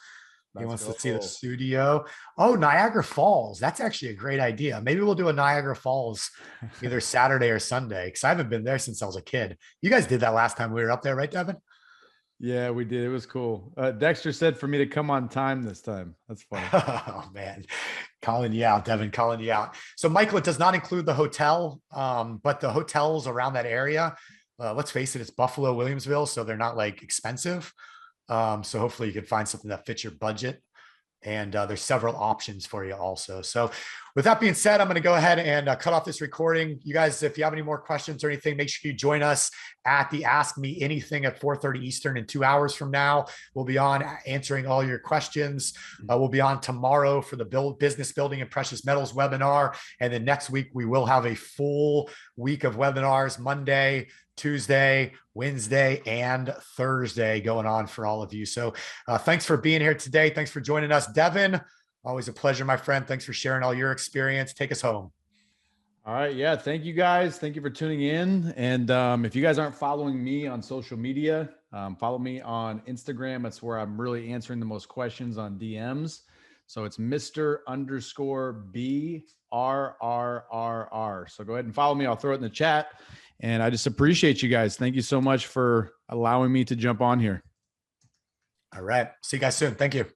He wants to see the studio. Oh, Niagara Falls. That's actually a great idea. Maybe we'll do a Niagara Falls either Saturday or Sunday, because I haven't been there since I was a kid. You guys did that last time we were up there, right, Devin? Yeah, we did. It was cool. Dexter said for me to come on time this time. That's funny. Oh, man. Calling you out, Devin, calling you out. So, Michael, it does not include the hotel, but the hotels around that area, let's face it, it's Buffalo, Williamsville, so they're not like expensive. So hopefully you can find something that fits your budget, and there's several options for you also. So with that being said, I'm going to go ahead and cut off this recording. You guys, if you have any more questions or anything, make sure you join us at the Ask Me Anything at 4:30 Eastern in 2 hours from now. We'll be on answering all your questions. We'll be on tomorrow for the business building and precious metals webinar. And then next week, we will have a full week of webinars, Monday, Tuesday, Wednesday, and Thursday going on for all of you. So thanks for being here today. Thanks for joining us. Devin, always a pleasure, my friend. Thanks for sharing all your experience. Take us home. All right. Yeah. Thank you guys. Thank you for tuning in. And if you guys aren't following me on social media, follow me on Instagram. That's where I'm really answering the most questions on DMs. So it's Mr._BRRRR. So go ahead and follow me. I'll throw it in the chat. And I just appreciate you guys. Thank you so much for allowing me to jump on here. All right. See you guys soon. Thank you.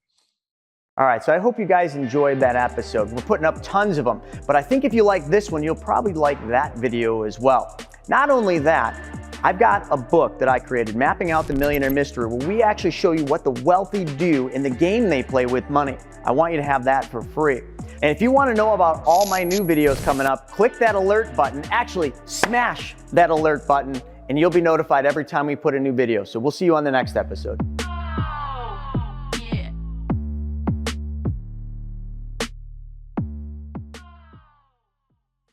All right, so I hope you guys enjoyed that episode. We're putting up tons of them, but I think if you like this one, you'll probably like that video as well. Not only that, I've got a book that I created, Mapping Out the Millionaire Mystery, where we actually show you what the wealthy do in the game they play with money. I want you to have that for free. And if you want to know about all my new videos coming up, click that alert button. Actually, smash that alert button, and you'll be notified every time we put a new video. So we'll see you on the next episode.